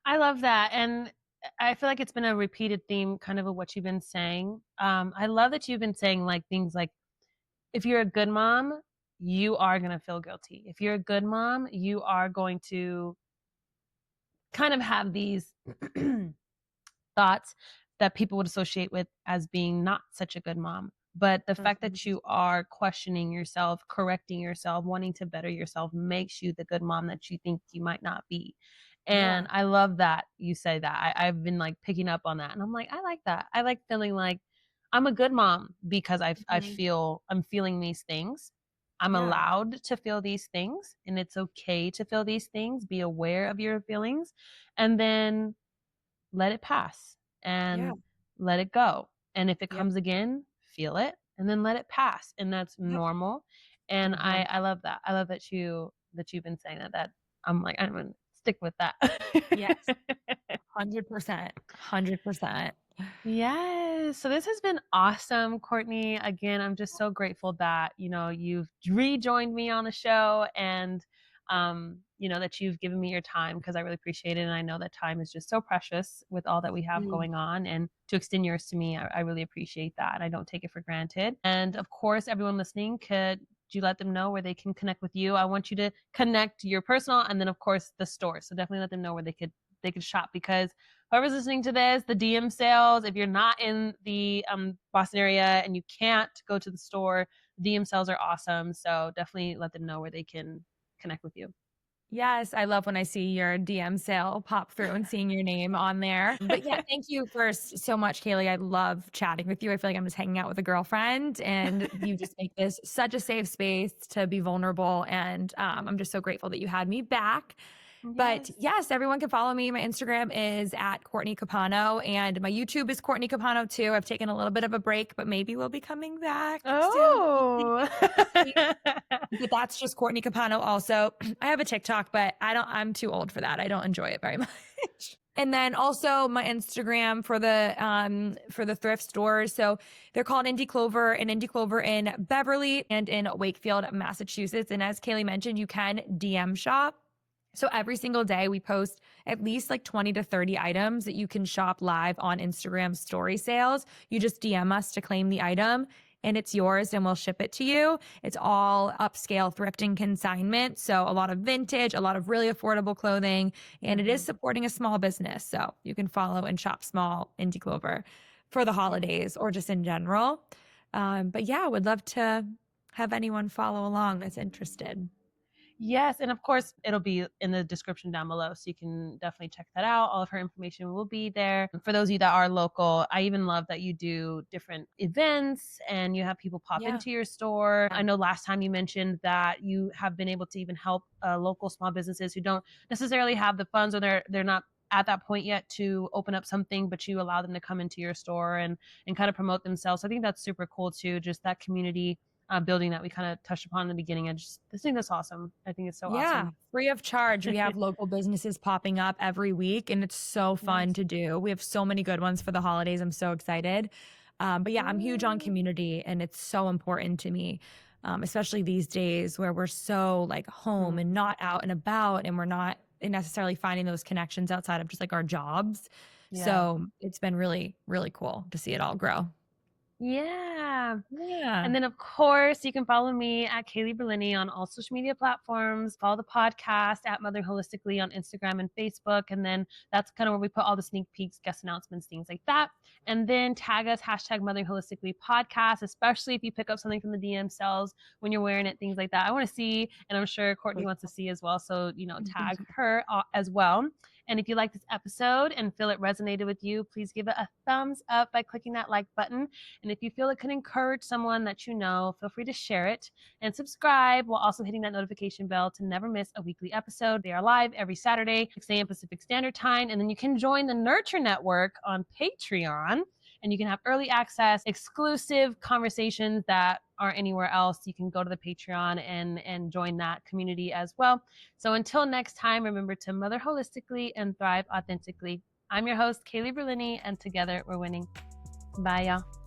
I love that. And I feel like it's been a repeated theme kind of what you've been saying. I love that you've been saying things like, if you're a good mom, you are going to feel guilty. If you're a good mom, you are going to kind of have these thoughts that people would associate with as being not such a good mom. But the fact that you are questioning yourself, correcting yourself, wanting to better yourself makes you the good mom that you think you might not be. And I love that you say that. I've been picking up on that. And I'm like, I like that. I like feeling like I'm a good mom because I'm feeling these things. I'm allowed to feel these things, and it's okay to feel these things. Be aware of your feelings, and then let it pass and let it go. And if it comes again, feel it and then let it pass. And that's normal. And I love that. I love that you've been saying that I'm going to stick with that. Yes. 100%. 100%. Yes. So this has been awesome, Courtney. Again, I'm just so grateful that, you've rejoined me on the show, and, that you've given me your time, because I really appreciate it. And I know that time is just so precious with all that we have going on, and to extend yours to me, I really appreciate that. I don't take it for granted. And of course, everyone listening, could you let them know where they can connect with you? I want you to connect your personal, and then of course the store. So definitely let them know where they could they can shop, because whoever's listening to this, the DM sales, if you're not in the Boston area and you can't go to the store, DM sales are awesome. So definitely let them know where they can connect with you. Yes, I love when I see your DM sale pop through and seeing your name on there. But yeah, thank you so much, Kaylee. I love chatting with you. I feel like I'm just hanging out with a girlfriend, and you just make this such a safe space to be vulnerable. And I'm just so grateful that you had me back. But yes, everyone can follow me. My Instagram is at Courtney Capano, and my YouTube is Courtney Capano too. I've taken a little bit of a break, but maybe we'll be coming back soon. Oh. But that's just Courtney Capano also. I have a TikTok, but I'm too old for that. I don't enjoy it very much. And then also my Instagram for the thrift stores. So they're called Indie Clover, and Indie Clover in Beverly and in Wakefield, Massachusetts. And as Kaylee mentioned, you can DM shop. So every single day we post at least like 20 to 30 items that you can shop live on Instagram story sales. You just DM us to claim the item and it's yours and we'll ship it to you. It's all upscale thrifting consignment. So a lot of vintage, a lot of really affordable clothing, and it is supporting a small business. So you can follow and shop small Indie Clover for the holidays or just in general. But yeah, would love to have anyone follow along that's interested. Yes, and of course, it'll be in the description down below, so you can definitely check that out. All of her information will be there. For those of you that are local, I even love that you do different events and you have people pop into your store. I know last time you mentioned that you have been able to even help local small businesses who don't necessarily have the funds, or they're not at that point yet to open up something, but you allow them to come into your store and kind of promote themselves. So I think that's super cool too, just that community building that we kind of touched upon in the beginning. I think that's awesome. I think it's so awesome. Free of charge. We have local businesses popping up every week, and it's so fun to do. We have so many good ones for the holidays. I'm so excited. But yeah, I'm huge on community, and it's so important to me, especially these days where we're so like home and not out and about, and we're not necessarily finding those connections outside of just like our jobs. So it's been really, really cool to see it all grow. Yeah. Yeah. And then, of course, you can follow me at Kaylee Berlinee on all social media platforms. Follow the podcast at Mothering Holistically on Instagram and Facebook. And then that's kind of where we put all the sneak peeks, guest announcements, things like that. And then tag us, hashtag Mothering Holistically podcast, especially if you pick up something from the DM cells when you're wearing it, things like that. I want to see, and I'm sure Courtney wants to see as well. So, tag her as well. And if you like this episode and feel it resonated with you, please give it a thumbs up by clicking that like button. And if you feel it could encourage someone that you know, feel free to share it and subscribe while also hitting that notification bell to never miss a weekly episode. They are live every Saturday, 6 a.m. Pacific Standard Time. And then you can join the Nurture Network on Patreon, and you can have early access, exclusive conversations that aren't anywhere else. You can go to the Patreon and join that community as well. So until next time, remember to mother holistically and thrive authentically. I'm your host, Kaylee Berlinee, and together we're winning. Bye, y'all.